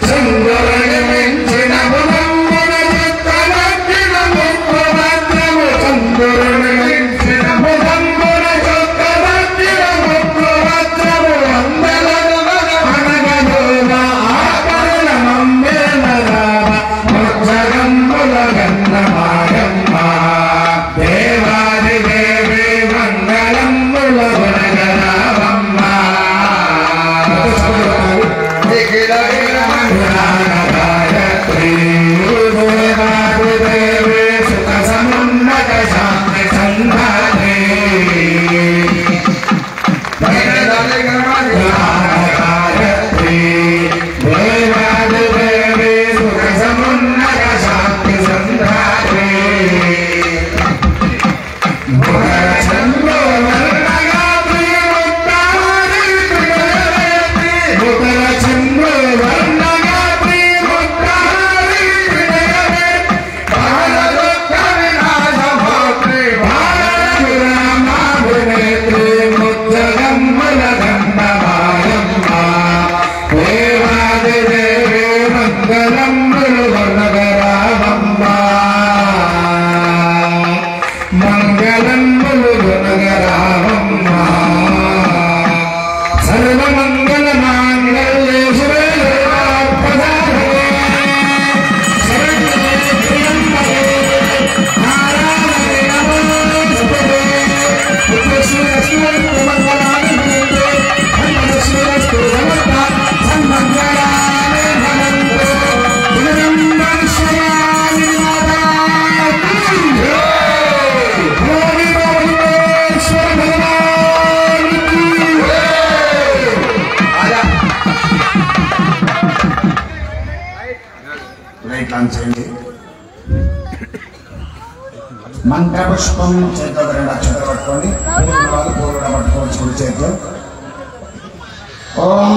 చంద్రుని మించిన ముఖమున చుక్కలక్కిన ముక్కుభద్రము చంద్రుని మించిన ముఖమున చుక్కలక్కిన ముక్కుభద్రము అందలను మనగలోన ఆకరణ మమ్మేన రామ ముజ్జగంబుల గన్నమాయమ్మ దేవాది దేవి మంగళంబుల గుణగరావమ్మ గాయత్రి దేవాది దేవి సుఖ సమున్నత శాంతి సంధాత్రి గాయత్రి దేవాది దేవి సుఖ సమున్నత శాంతి సంధాత్రి మంగళంబులు గుణగరావమ్మ సర్వమంగళ మాంగళ్యే శివే సర్వార్థసాధకే శరణ్యే త్ర్యంబకే నారాయణే నమోస్తుతే పుత్రశ్రీరస్తు మంగళాని భవంతు ధనలక్ష్మీరస్తు సమర్థ సన్మంగళాని భవంతు జగదంబేశ్వరాని మాతా Hare Krishna. మంత్రపుష్పం చేతిలో 2 అక్షతలు పట్టుకోండి. వాళ్ళు పూలు పట్టుకోవచ్చు కుడి చేతిలో. ఓం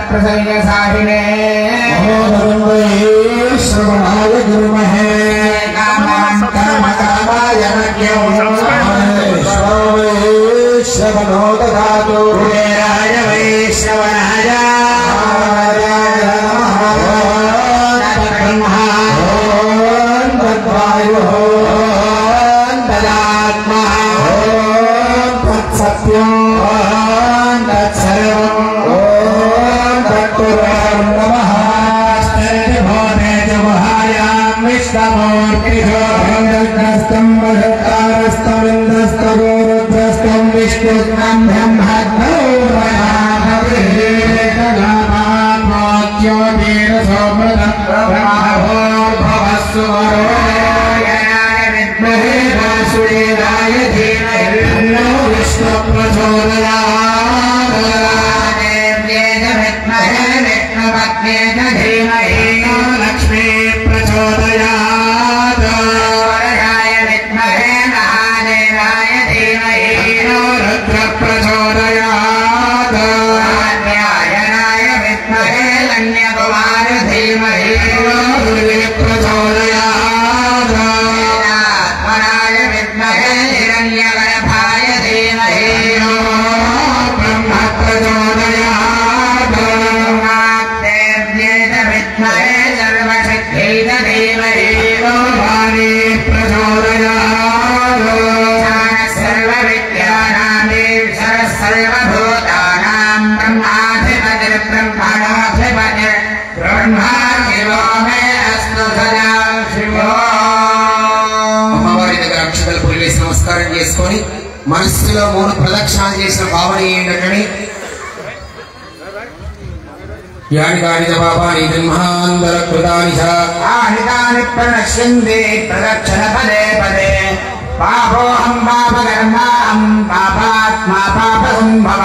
ప్రసన్న సాహినే శ్రవణాయ గురుమహే కామాయ శ్రవణో దదాతు కుబేరాయ వై శ్రవణాయ लक्ष्मी प्रचोदयात् वरदाय विद्महे महादेवाय धीमहि रुद्र प्रचोदयात् नारायणाय विद्महे लन्यकुमार धीमहि दुर्गे प्रचोदयात् आत्मनाय विद्महे हिरण्यगर्भाय धीमहि ब्रह्म प्रचोदयात् विद्महे सर्वशक्तिद धीमहि वाणी प्रचोदयात् सर्वविद्यानां सर्वभूतानां ब्रह्माधिपतिर्ब्रह्मणोऽधिपतिर् ब्रह्मा शिवो मे अस्तु सदा शिवो. అమ్మవారి దగ్గర అక్షతలు పులివేసి నమస్కారం చేసుకొని మనస్సులో 3 ప్రదక్షిణాలు చేసిన భావన ఏంటంటే యానికాని పాపాని బ్రహ్మాంతర కృతాని చ ఆహితాని ప్రణశ్యంతి ప్రదక్షిణ పదే పదే పాపోహం పాపకర్మాహం పాపాత్మా పాపసంభవ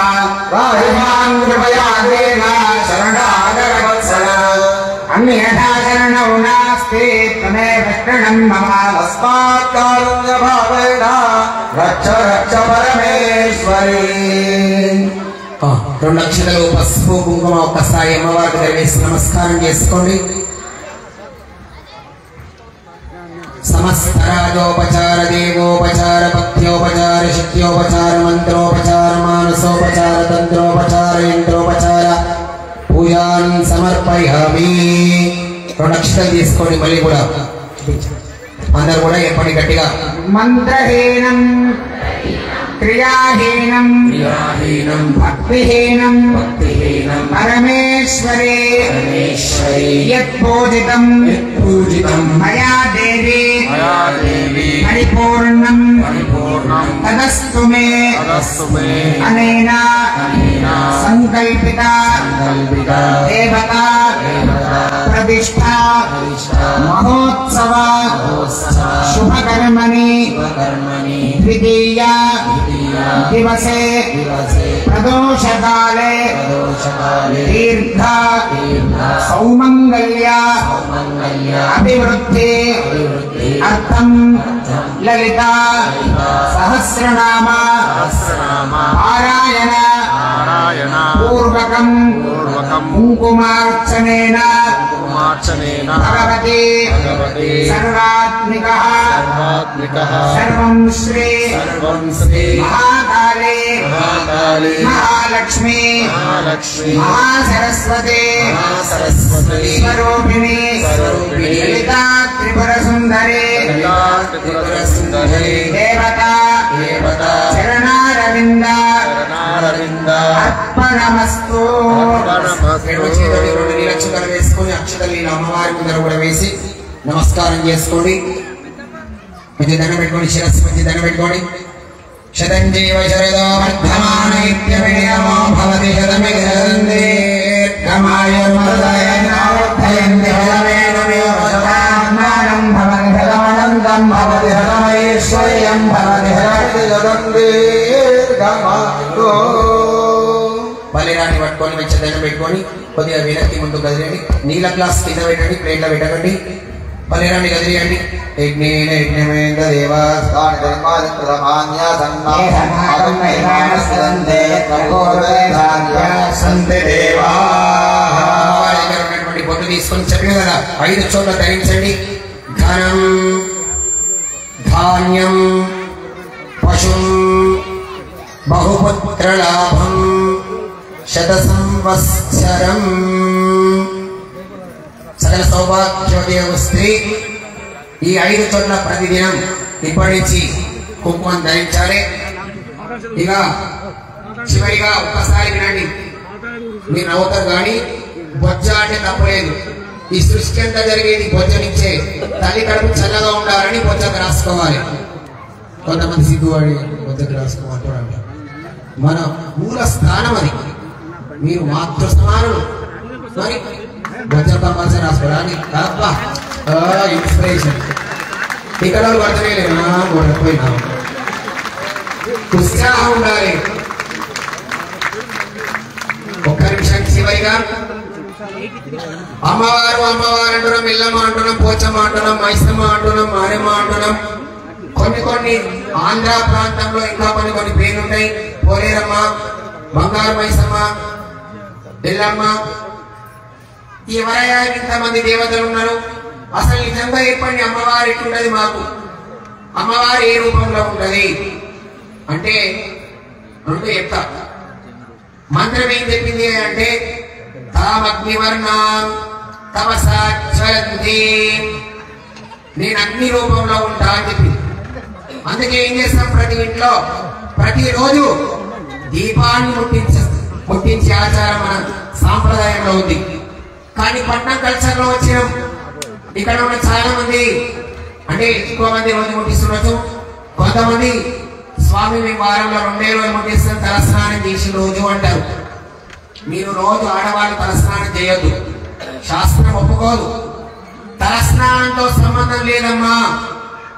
రాహిమాం కృపయా దేవ శరణాగతవత్సల అన్యథా శరణౌ నాస్తి త్వమేవ శరణం మమ తస్మాత్ కారుణ్య భావేన రక్ష రక్ష పరమేశ్వరీ. 2 అక్షతలు పసుపు కుంకుమ ఒక్కసారి అమ్మవారి దగ్గర వేసి నమస్కారం చేసుకోండి. సమస్త రాజోపచార దేవోపచార పథ్యోపచార శక్త్యోపచార మంత్రోపచార మానసోపచార తంత్రోపచార యంత్రోపచార పూజాన్ సమర్పయామి. 2 అక్షతలు తీసుకోండి. మళ్ళీ కూడా అందరు కూడా చెప్పండి గట్టిగా. మంత్రహీనం క్రియాహీనం భక్తిహీనం పరమేశ్వరే యత్పూజితం మయా దేవి పరిపూర్ణం తదస్తు మే అనేన సంకల్పిత దేవత ప్రతిష్ఠ మహోత్సవ శుభకర్మణి ద్వితీయ दिवसे प्रदोषकाले तीर्थ सौमंगल्य अभिवृद्धि अर्थम ललिता सहस्रनाम पारायण पूर्वकं कुंकुमार्चनेन भगवती सर्वात्मिकः सर्वं श्री महाकाले महालक्ष्मी महासरस्वती स्वरूपिणी ललिता त्रिपुर सुंदरी देवता चरणारविंद अर्पणमस्तु. అక్షతలు వేసుకొని అక్షతలు అమ్మవారి ముందర కూడా వేసి నమస్కారం చేసుకోండి. కొంచెం దండం పెట్టుకోండి. శిరస్సు కొంచెం దండం పెట్టుకోండి. శతంజీవ శరదో వర్ధమానైత్యవినియమో భవతి శతమిగరందేర్గమాయర్మదయనార్థయంతిహరమేణమేవశతాత్మానం భవతి హరమనందం భవతి హరమైశ్వర్యం భవతి హరమిగరందేర్గమాతో. పల్లెరాన్ని పట్టుకొని వెచ్చ దండం పెట్టుకొని కొద్దిగా వెనక్కి ముందు కదిలేండి. నీళ్ళ గ్లాస్ కింద పెట్టండి, ప్లేట్లో పెట్టకండి. పల్లెరాన్ని కదిలియండి. యజ్ఞేన యజ్ఞమేంద్ర దేవాస్థాని ధర్మాదిత్రమాన్య సన్మానందే సంతే దేవా. ఉన్నటువంటి బొట్టు తీసుకొని చెప్పిన కదా 5 చోట్ల ధరించండి. ధనం, ధాన్యం, పశుం, బహుపుత్రలాభం, శత సంవత్సరం. సకల సౌభాగ్యవతి స్త్రీ ఈ 5 చోట్ల ప్రతిదినం ఇప్పటి నుంచి కుంకుమం ధరించాలి. ఇక చివరిగా ఒక్కసారి వినండి, మీరు నవ్వుతారు కానీ బొజ్జ అంటే తప్పలేదు. ఈ సృష్టి అంతా జరిగేది బొజ్జ నుంచే. తల్లి కడుపు చల్లగా ఉండాలని బొజ్జకు రాసుకోవాలి. కొంతమంది సిగ్గువాడి బొజ్జకు రాసుకోమంటారు. మన మూల స్థానం అది. మీరు మాతృ సమానులు, మరి బొజ్జ కంపల్సరీ రాసుకోవాలి. ఇన్స్పిరేషన్ ఇక్కడ అర్థమే లేదు. పోయినా ఉత్సాహం ఉండాలి. ఒక్క నిమిషం. చివరిగా అమ్మవారు అమ్మవారు అంటున్నాం, ఎల్లమ్మ అంటున్నాం, పోచమ్మ అంటున్నాం, మైసమ్మ అంటున్నాం, మారెమ్మ అంటున్నాం. కొన్ని ఆంధ్ర ప్రాంతంలో ఇంకా కొన్ని పేర్లు ఉంటాయి. పోలేరమ్మ, బంగారు మైసమ్మ, ఎల్లమ్మ. ఎవరయ్యా ఇంతమంది దేవతలు ఉన్నారు? అసలు నిజంగా చెప్పండి, అమ్మవారు ఎట్లుంటది? మాకు అమ్మవారు ఏ రూపంలో ఉంటది అంటే 2 చెప్తా. మంత్రం ఏం చెప్పింది అంటే తామగ్నివర్ణం తపసా జ్వలంతి, నేను అగ్ని రూపంలో ఉంటా అని చెప్పింది. అందుకే ఏం చేస్తాం, ప్రతి ఇంట్లో ప్రతిరోజు దీపాన్ని ముట్టించే ఆచారం మన సాంప్రదాయంలో ఉంది. కానీ పట్నం కల్చర్ లో వచ్చినాం. ఇక్కడ ఉన్న చాలా మంది అంటే ఎక్కువ మంది రోజు ముట్టిస్తున్నారు. కొంతమంది స్వామి మేము వారంలో 2 రోజులు ముట్టిస్తాం, తలస్నానం చేసి రోజు అంటారు. మీరు రోజు ఆడవాళ్ళు తలస్నానం చేయొద్దు, శాస్త్రం ఒప్పుకోదు. తలస్నానంతో సంబంధం లేదమ్మా.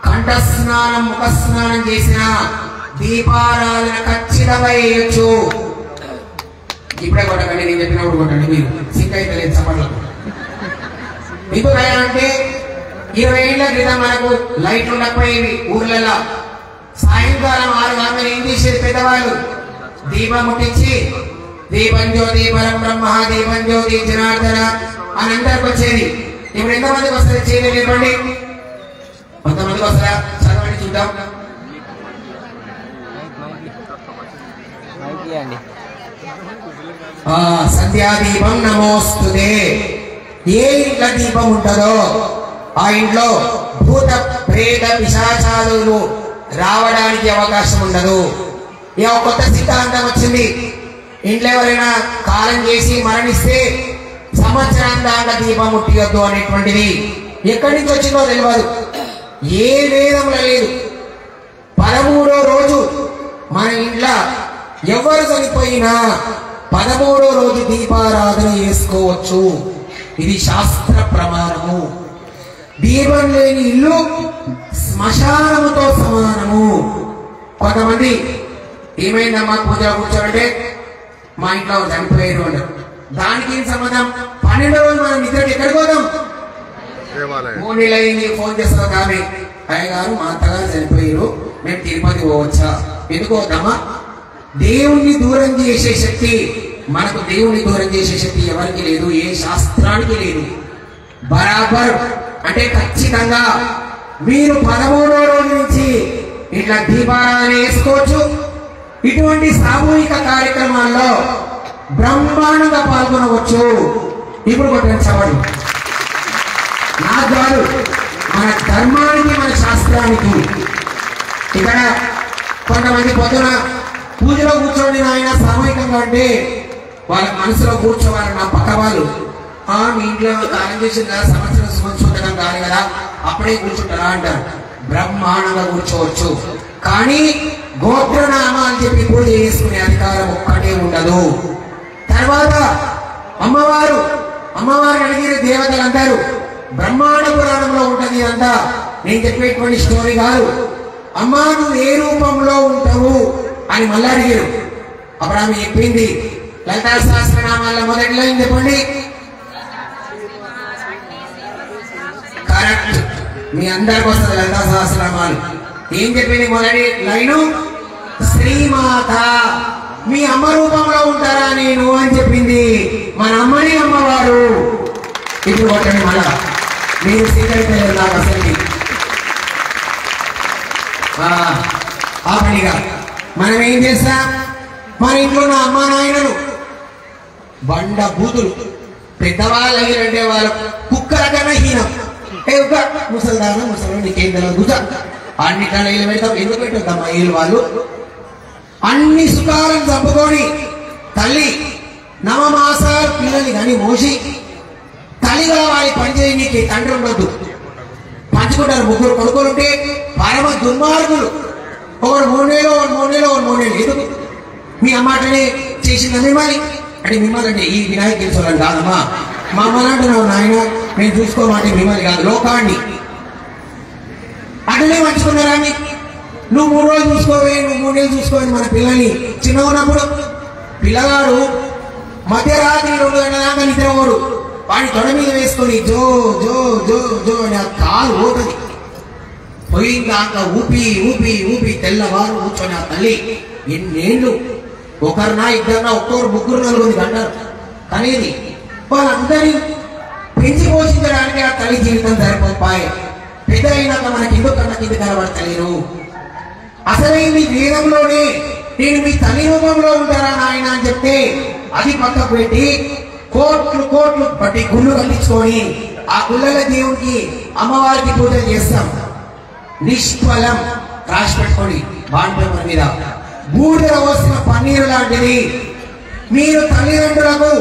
కంఠ స్నానం, ముఖ స్నానం చేసిన దీపారాధన ఖచ్చితంగా చేయొచ్చు. ఇప్పుడే కొట్టకండి, నేను చెప్పినప్పుడు కొట్టండి. మీరు సింక్ అయితే లేదు చెప్పండి. మీకు అంటే 20 ఏళ్ల క్రితం మనకు లైట్లు ఉండకపోయేవి ఊర్లలో. సాయంకాలం 6 గంటలు ఏం చేసేది పెద్దవాళ్ళు? దీపం ముట్టించి దీపం జ్యోతి పరం బ్రహ్మ దీపం జ్యోతి జనార్దన అని అందరికి వచ్చేది. ఇప్పుడు ఎంతమందికి వస్తుంది? చేయలేదు చెప్పండి. కొంతమందికి వస్తుందా? చదవండి చూద్దాం. సంధ్యాదీపం నమోస్తుతే. ఏ ఇంట్లో దీపం ఉంటుందో ఆ ఇంట్లో భూత ప్రేత పిశాచాలు రావడానికి అవకాశం ఉండదు. ఇక కొత్త సిద్ధాంతం వచ్చింది. ఇంట్లో ఎవరైనా కాలం చేసి మరణిస్తే సంవత్సరం దాకా దీపం ముట్టియొద్దు అనేటువంటిది ఎక్కడి నుంచి వచ్చిందో తెలియదు. ఏ వేదంలో లేదు. 13వ రోజు మన ఇంట్లో ఎవరు చనిపోయినా 13వ రోజు దీపారాధన చేసుకోవచ్చు. ఇది శాస్త్ర ప్రమాణము. దీపం లేని ఇల్లు శ్మశానముతో సమానము. కొంతమంది ఏమైందమ్మా పూజ కూర్చోంటే మా ఇంట్లో చనిపోయారు అంటారు. దానికి ఏం సంబంధం? 12వ రోజు మనం నిద్రకి ఎక్కడికి పోదాం? 3 నెలలు అయింది, ఫోన్ చేస్తాం కానీ అయ్యగారు మా అత్తగారు చనిపోయారు, మేము తిరుపతి పోవచ్చా? ఎందుకు పోతామా? దేవుణ్ణి దూరం చేసే శక్తి మనకు, దేవుణ్ణి దూరం చేసే శక్తి ఎవరికి లేదు, ఏ శాస్త్రానికి లేదు. బరాబర్ అంటే ఖచ్చితంగా మీరు 13వ రోజు నుంచి ఇట్లా దీపారాధన చేసుకోవచ్చు. ఇటువంటి సామూహిక కార్యక్రమాల్లో బ్రహ్మాండంగా పాల్గొనవచ్చు. ఇప్పుడు కొట్టించబడి నా కాదు, మన ధర్మానికి మన శాస్త్రానికి. ఇక్కడ కొంతమంది పొద్దున పూజలో కూర్చోండి నాయన సామూహికంగా అంటే వాళ్ళ మనసులో కూర్చోవాలి నా పక్క వాళ్ళు. మీ ఇంట్లో కాలం చేసింది కదా, సంవత్సరం సంవత్సరం కాదు కదా, అప్పుడే కూర్చుంటారా అంటారు. బ్రహ్మాండంగా కూర్చోవచ్చు. కానీ గోత్రనామా అని చెప్పి పూజ చేసుకునే అధికారం ఒక్కటే ఉండదు. తర్వాత అమ్మవారు అడిగిన దేవతలు అంటారు. బ్రహ్మాండ పురాణంలో ఉంటది అంతా. నేను చెప్పేటువంటి స్టోరీ కాదు. అమ్మా నువ్వు ఏ రూపంలో ఉంటావు అని మళ్ళీ అడిగారు. అప్పుడు ఆమె చెప్పింది లలితా సహస్రనామాల మొదటి లైన్ చెప్పండి. కరెక్ట్. మీ అందరికి వస్తుంది లలితా సహస్రనామాలు. ఏం చెప్పింది మొదటి లైను? శ్రీమాత మీ అమ్మ రూపంలో ఉంటారా నేను అని చెప్పింది. మన అమ్మని అమ్మవారు. ఇప్పుడు కొట్టండి మళ్ళా, మీరు స్వీకరించలేదు నాకు అసలు. ఆ పనిగా మనం ఏం చేస్తాం? మన ఇంట్లో ఉన్న అమ్మ నాయనలు బండ బూతులు, పెద్దవాళ్ళు అయ్యారంటే వాళ్ళు కుక్కల కన్నా హీనం. ముసలిదాన ముసలి నీకేం తెలియదు గుజ అన్ని కళలు పెడతాం. ఎందుకు పెట్టొద్దాం అయ్యలు వాళ్ళు? అన్ని సుఖాలను చంపుకొని తల్లి నవమాసాలు పిల్లల్ని కానీ మోసి తల్లిగా వారి పనిచేయ నీకు తండ్రి ఉండొద్దు. పంచుకుంటారు. ముగ్గురు కొడుకులుంటే పరమ దుర్మార్గులు. ఒకడు 3 నెలలు, 3 నెలలు, 3 నెలలు. ఎందుకు? మీ అమ్మాటనే చేసిందా మిమ్మల్ని? అంటే మిమ్మల్ని అంటే ఈ వినాయక తెలుసుకోవాలని కాదమ్మా. మా అమ్మని అంటున్నావు నాయన, మేము చూసుకోమంటే మిమ్మల్ని కాదు, లోకాన్ని. అట్లనే పంచుకున్నారా? నువ్వు 3 రోజులు చూసుకోవే, నువ్వు 3 నెలలు చూసుకోవాలి. మన పిల్లల్ని చిన్న ఉన్నప్పుడు పిల్లగాడు మధ్యరాత్రి 2 గంటల దాకా నిద్రపోడు. వాడిని తొడ మీద వేసుకొని జో జో జో జో అని ఆ కాలు పోతుంది. పోయిందాక ఊపి ఊపి ఊపి తెల్లవారు కూర్చొని ఆ తల్లి ఎన్నేళ్ళు, ఒకరినా ఇద్దరినా, ఒక్కొక్కరు 3, 4 గంటలు అనేది వాళ్ళందరినీ పెంచి పోషించడానికి ఆ తల్లి జీవితం సరిపోతాయి. పెద్ద అయినాక మనకి ఎందుకు కన్నా కింద కనబడతలేరు? అసలైంది వేదంలోనే నేను మీ తల్లి రూపంలో ఉంటారా నాయన అని చెప్తే అది పక్కకు పెట్టి కోట్లు కోట్లు బట్టి గుళ్ళు కట్టించుకొని ఆ గుళ్ళల దేవుడికి అమ్మవారికి పూజలు చేస్తాం. నిష్ఫలం. రాసి పెట్టుకోండి బాండ్ల మీద. బూడిద వస్తున్న పన్నీరు లాంటిది. మీరు తల్లిదండ్రులకు,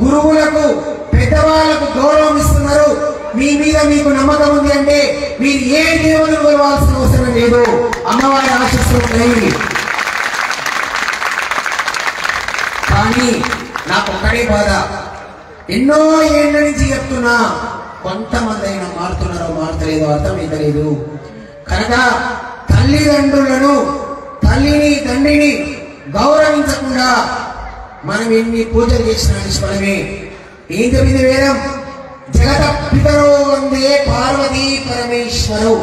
గురువులకు, పెద్దవాళ్లకు గౌరవం ఇస్తున్నారు. మీ మీద మీకు నమ్మకం ఉంది అంటే మీరు ఏ దేవుని కొలవాల్సిన అవసరం లేదు. అమ్మవారి ఆశిస్తున్నాయి. కానీ నాకు ఒక్కడే బాధ, ఎన్నో ఏళ్ల నుంచి చెప్తున్నా, కొంతమంది అయినా మారుతున్నారో మారుతలేదో అర్థమైతలేదు. కనుక తల్లిదండ్రులను, తల్లిని తండ్రిని గౌరవించకుండా మనం ఎన్ని పూజలు చేసిన నిష్ఫలమే. ఏం చెప్పింది వేదం? జగత పితరో వందే పార్వతీ పరమేశ్వరు.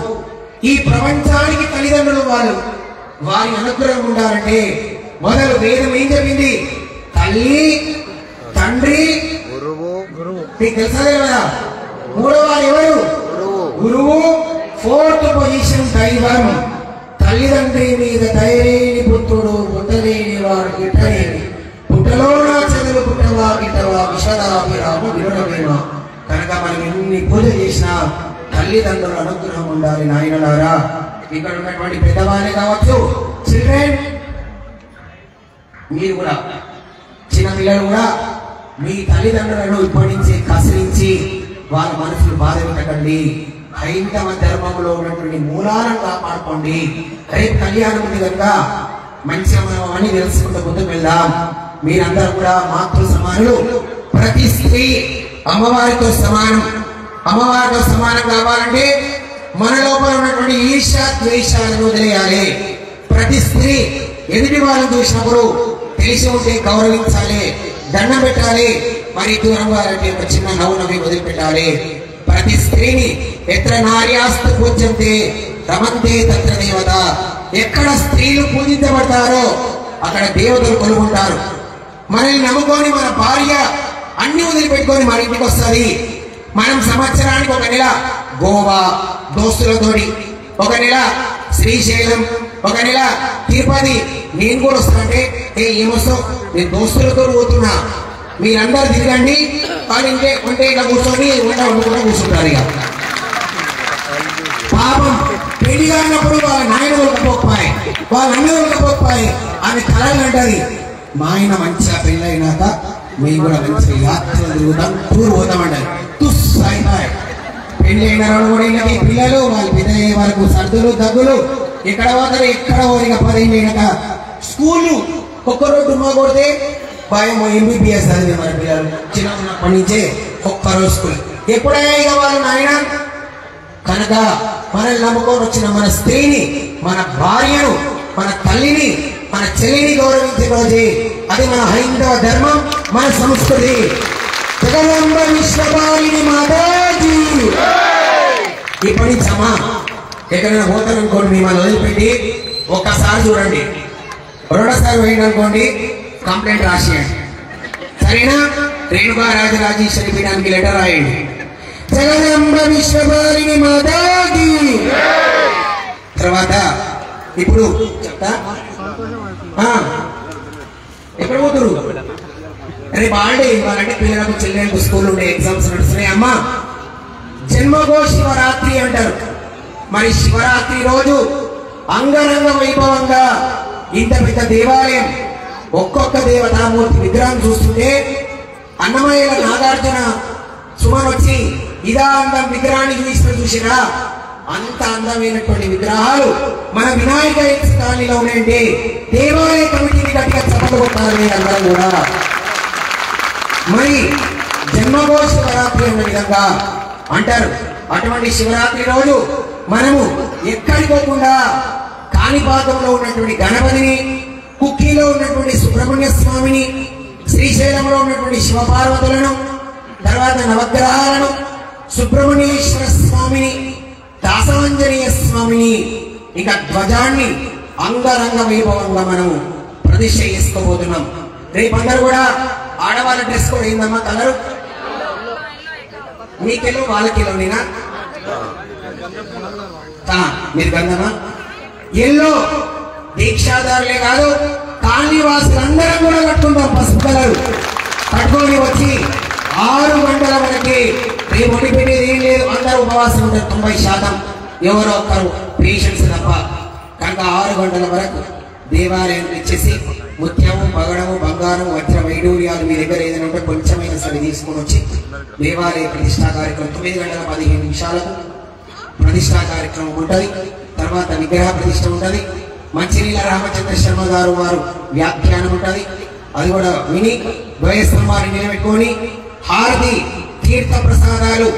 ఈ ప్రపంచానికి తల్లిదండ్రులు వాళ్ళు. వారి అనుగ్రహం ఉండాలంటే మొదలు వేదం ఏం చెప్పింది? తల్లి, తండ్రి, గురువు. మీకు తెలుసా కదా? 3వ వారు ఎవరు? గురువు. 4th పొజిషన్ దైవం. తల్లిదండ్రి మీద దయలేని పుత్రుడు, పుట్టలేని వాడు గిట్టలేని. పుట్టలో నా చెదలు పుట్టవా గిట్టవా విషదాభిరాము విరుడమేమా. కనుక మనం ఎన్ని పూజ చేసినా తల్లిదండ్రుల అనుగ్రహం ఉండాలి నాయనలారా. ఇక్కడ ఉన్నటువంటి పెద్దవాళ్ళే కావచ్చు, చిల్డ్రన్, మీరు కూడా చిన్న పిల్లలు కూడా మీ తల్లిదండ్రులను ఇప్పటి నుంచి కసిరించి వాళ్ళ మనసులు బాధ పెట్టకండి. హైందవ ధర్మంలో ఉన్నటువంటి మూలాలను కాపాడుకోండి. రేపు కళ్యాణం ఉంది కనుక మంచిగా మనం అవన్నీ తెలుసుకుంటూ ముందుకు వెళ్దాం. మీరందరూ కూడా మాతృ సమానులు. ప్రతి స్త్రీ అమ్మవారితో సమానం. అమ్మవారితో సమానం కావాలంటే మన లోపల ఉన్నటువంటి ఈర్ష ద్వేషాలను వదిలేయాలి. ప్రతి స్త్రీ ఎదుటి వాళ్ళని చూసినప్పుడు తెలిసి ఉంటే గౌరవించాలి, దండం పెట్టాలి. మరి దూరం వారంటే ఒక చిన్న నవ్వునవి వదిలిపెట్టాలి. ప్రతి స్త్రీని ఎత్ర నార్యాస్తు పూజ్యంతే రమంతే తత్ర దేవత. ఎక్కడ స్త్రీలు పూజించబడతారో అక్కడ దేవతలు కొలుగుంటారు. మనల్ని నమ్ముకొని మన భార్య అన్ని వదిలిపెట్టుకొని మన ఇంటికి వస్తుంది. మనం సంవత్సరానికి 1 నెల గోవా దోస్తులతోటి, 1 నెల శ్రీశైలం, 1 నెల తిరుపతి. నేను కూడా వస్తానంటే ఏమొస్తావు, నేను దోస్తులతో పోతున్నా, మీరందరూ తిరగండి. కానీ ఉంటే ఇలా కూర్చొని వండుకుంటూ కూర్చుంటారు. ఇక పాపం పెళ్లి కానప్పుడు వాళ్ళ నాయన ఉడకపోయి, వాళ్ళ అన్న ఉడకపోయి ఆమె కళలు అంటది. మా ఆయన మంచిగా పెళ్లి అయినాక మేము కూడా మంచిగా యాత్ర తిరుగుతాం, టూర్ పోతామంటారు. పెళ్లి అయిన 2-3 ఏళ్ళకి పిల్లలు వాళ్ళు పెద్ద అయ్యే వరకు సర్దులు దగ్గులు. ఎక్కడ పోతారు, ఎక్కడ పోయిన 15 అయినాక స్కూళ్ళు ఒక్కరోజు డుమ్మా కొడితే భయం. MBBS చదివే మన పిల్లలు చిన్నప్పటి నుంచే ఒక్కరోజు స్కూల్. ఎప్పుడైనా ఇక వాళ్ళు నాయన. కనుక మనల్ని నమ్ముకొని వచ్చిన మన స్త్రీని, మన భార్యను, మన తల్లిని, మన చెల్లిని గౌరవించే రోజే అది మన హైందవ ధర్మం, మన సంస్కృతి. జగదంబ విశ్వపాలిని మాతాజీ. ఇప్పటి జమ ఎక్కడైనా పోతారనుకోండి మిమ్మల్ని వదిలిపెట్టి ఒక్కసారి చూడండి, రెండోసారి పోయిందనుకోండి కంప్లైంట్ రాసేయండి. సరేనా? రేణుకా రాజరాజేశ్వరి పీఠానికి లెటర్ రాయండి. జగదంబ విశ్వభారిణి మాతాకి. తర్వాత ఇప్పుడు చెప్తా, ఎక్కడ పోతురు? రేపు హాలిడే ఇవ్వాలంటే పిల్లలకు చిల్డ్రన్ స్కూల్ ఉండే ఎగ్జామ్స్ నడుస్తున్నాయి. అమ్మా జన్మగో శివరాత్రి అంటారు. మరి శివరాత్రి రోజు అంగరంగ వైభవంగా ఇంత పెద్ద దేవాలయం, ఒక్కొక్క దేవతామూర్తి విగ్రహం చూస్తుంటే అన్నమయ్య నాగార్జున సుమన్ వచ్చి ఇదా అందం విగ్రహాన్ని చూసినా అంత అందమైనటువంటి విగ్రహాలు మన వినాయక కాలనీలో ఉన్నాయండి. దేవాలయ కమిటీని గట్టిగా చప్పట్లు కొట్టాలని అందరం కూడా. మరి జన్మగో శివరాత్రి అన్న విధంగా అంటారు. అటువంటి శివరాత్రి రోజు మనము ఎక్కడికోకుండా కాణిపాకంలో ఉన్నటువంటి గణపతిని, కుక్కీలో ఉన్నటువంటి సుబ్రహ్మణ్య స్వామిని, శ్రీశైలంలో ఉన్నటువంటి శివపార్వతులను, తర్వాత నవగ్రహాలను, సుబ్రహ్మణ్యేశ్వర స్వామిని, దాసాంజనేయ స్వామిని, ఇంకా ధ్వజాన్ని అంగరంగ వైభవంగా మనము ప్రతిష్ఠ చేసుకోబోతున్నాం. రేపందరూ కూడా ఆడవాళ్ళ డ్రెస్ కూడా ఏందమ్మా కలరు? మీకెలో వాళ్ళకెలో నేనా? మీరు గంధమా? ఎల్లో దీక్షాదారులే కాదు కాలనీవాసులందరం కూడా కట్టుకుంటాం పసుపు కలరు కట్టుకొని వచ్చి 6 గంటల వరకు రేపు వండి పెట్టేది ఏం లేదు. అందరూ ఉపవాసం ఉంటారు 90%, ఎవరో ఒక్కరు పేషెంట్స్ తప్ప. కనుక 6 గంటల వరకు దేవాలయం ఇచ్చేసి ముత్యము, పగడము, బంగారం, వజ్ర వైడూర్యాలు మీ దగ్గర ఏదైనా ఉంటే కొంచెమైనా సరే తీసుకొని వచ్చి దేవాలయ ప్రతిష్టా కార్యక్రమం 9 గంటల 15 నిమిషాలకు ప్రతిష్టా కార్యక్రమం ఉంటుంది. తర్వాత విగ్రహ ప్రతిష్ట ఉంటుంది. మంచినీళ్ళ రామచంద్ర శర్మ గారు వారు వ్యాఖ్యానం ఉంటుంది. అది కూడా విని ద్వయస్తంభాన్ని నిలబెట్టుకొని హారతి, తీర్థ ప్రసాదాలు,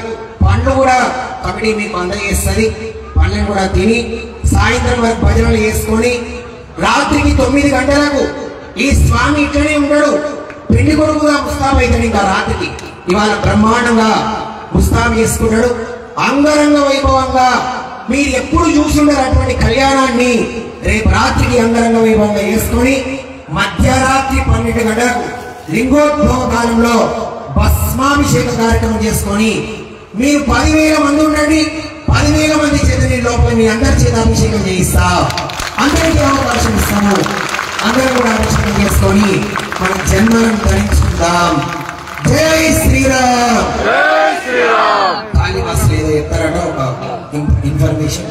పండ్లు కూడా కమిటీ మీకు అందజేస్తుంది. పండ్లను కూడా తిని సాయంత్రం వరకు భజనలు చేసుకొని రాత్రికి 9 గంటలకు ఈ స్వామి ఇట్లనే ఉంటాడు. పెళ్లి కొడుకుగా ముస్తాబు అవుతాడు. ఇంకా రాత్రికి ఇవాళ బ్రహ్మాండంగా ముస్తాబు చేసుకుంటాడు. అంగరంగ వైభవంగా మీరు ఎప్పుడు చూసుండరు అటువంటి కళ్యాణాన్ని రేపు రాత్రికి అంగరంగ వైభవంగా చేసుకొని మధ్యరాత్రి 12 గంటలకు లింగోద్భవ కాలంలో భస్మాభిషేక కార్యక్రమం చేసుకొని మీరు 10,000 మంది ఉండండి. 10,000 మంది చేత నేను లోపల మీ అందరి చేత అభిషేకం చేయిస్తా. అందరికీ అవకాశం ఇస్తాము. అందరూ కూడా అభిషేకం చేసుకొని మన జన్మలను ధరించుకుందాం. జై శ్రీరామ్. కాళీవాసులు ఏదో చెప్తారట ఒక ఇన్ఫర్మేషన్.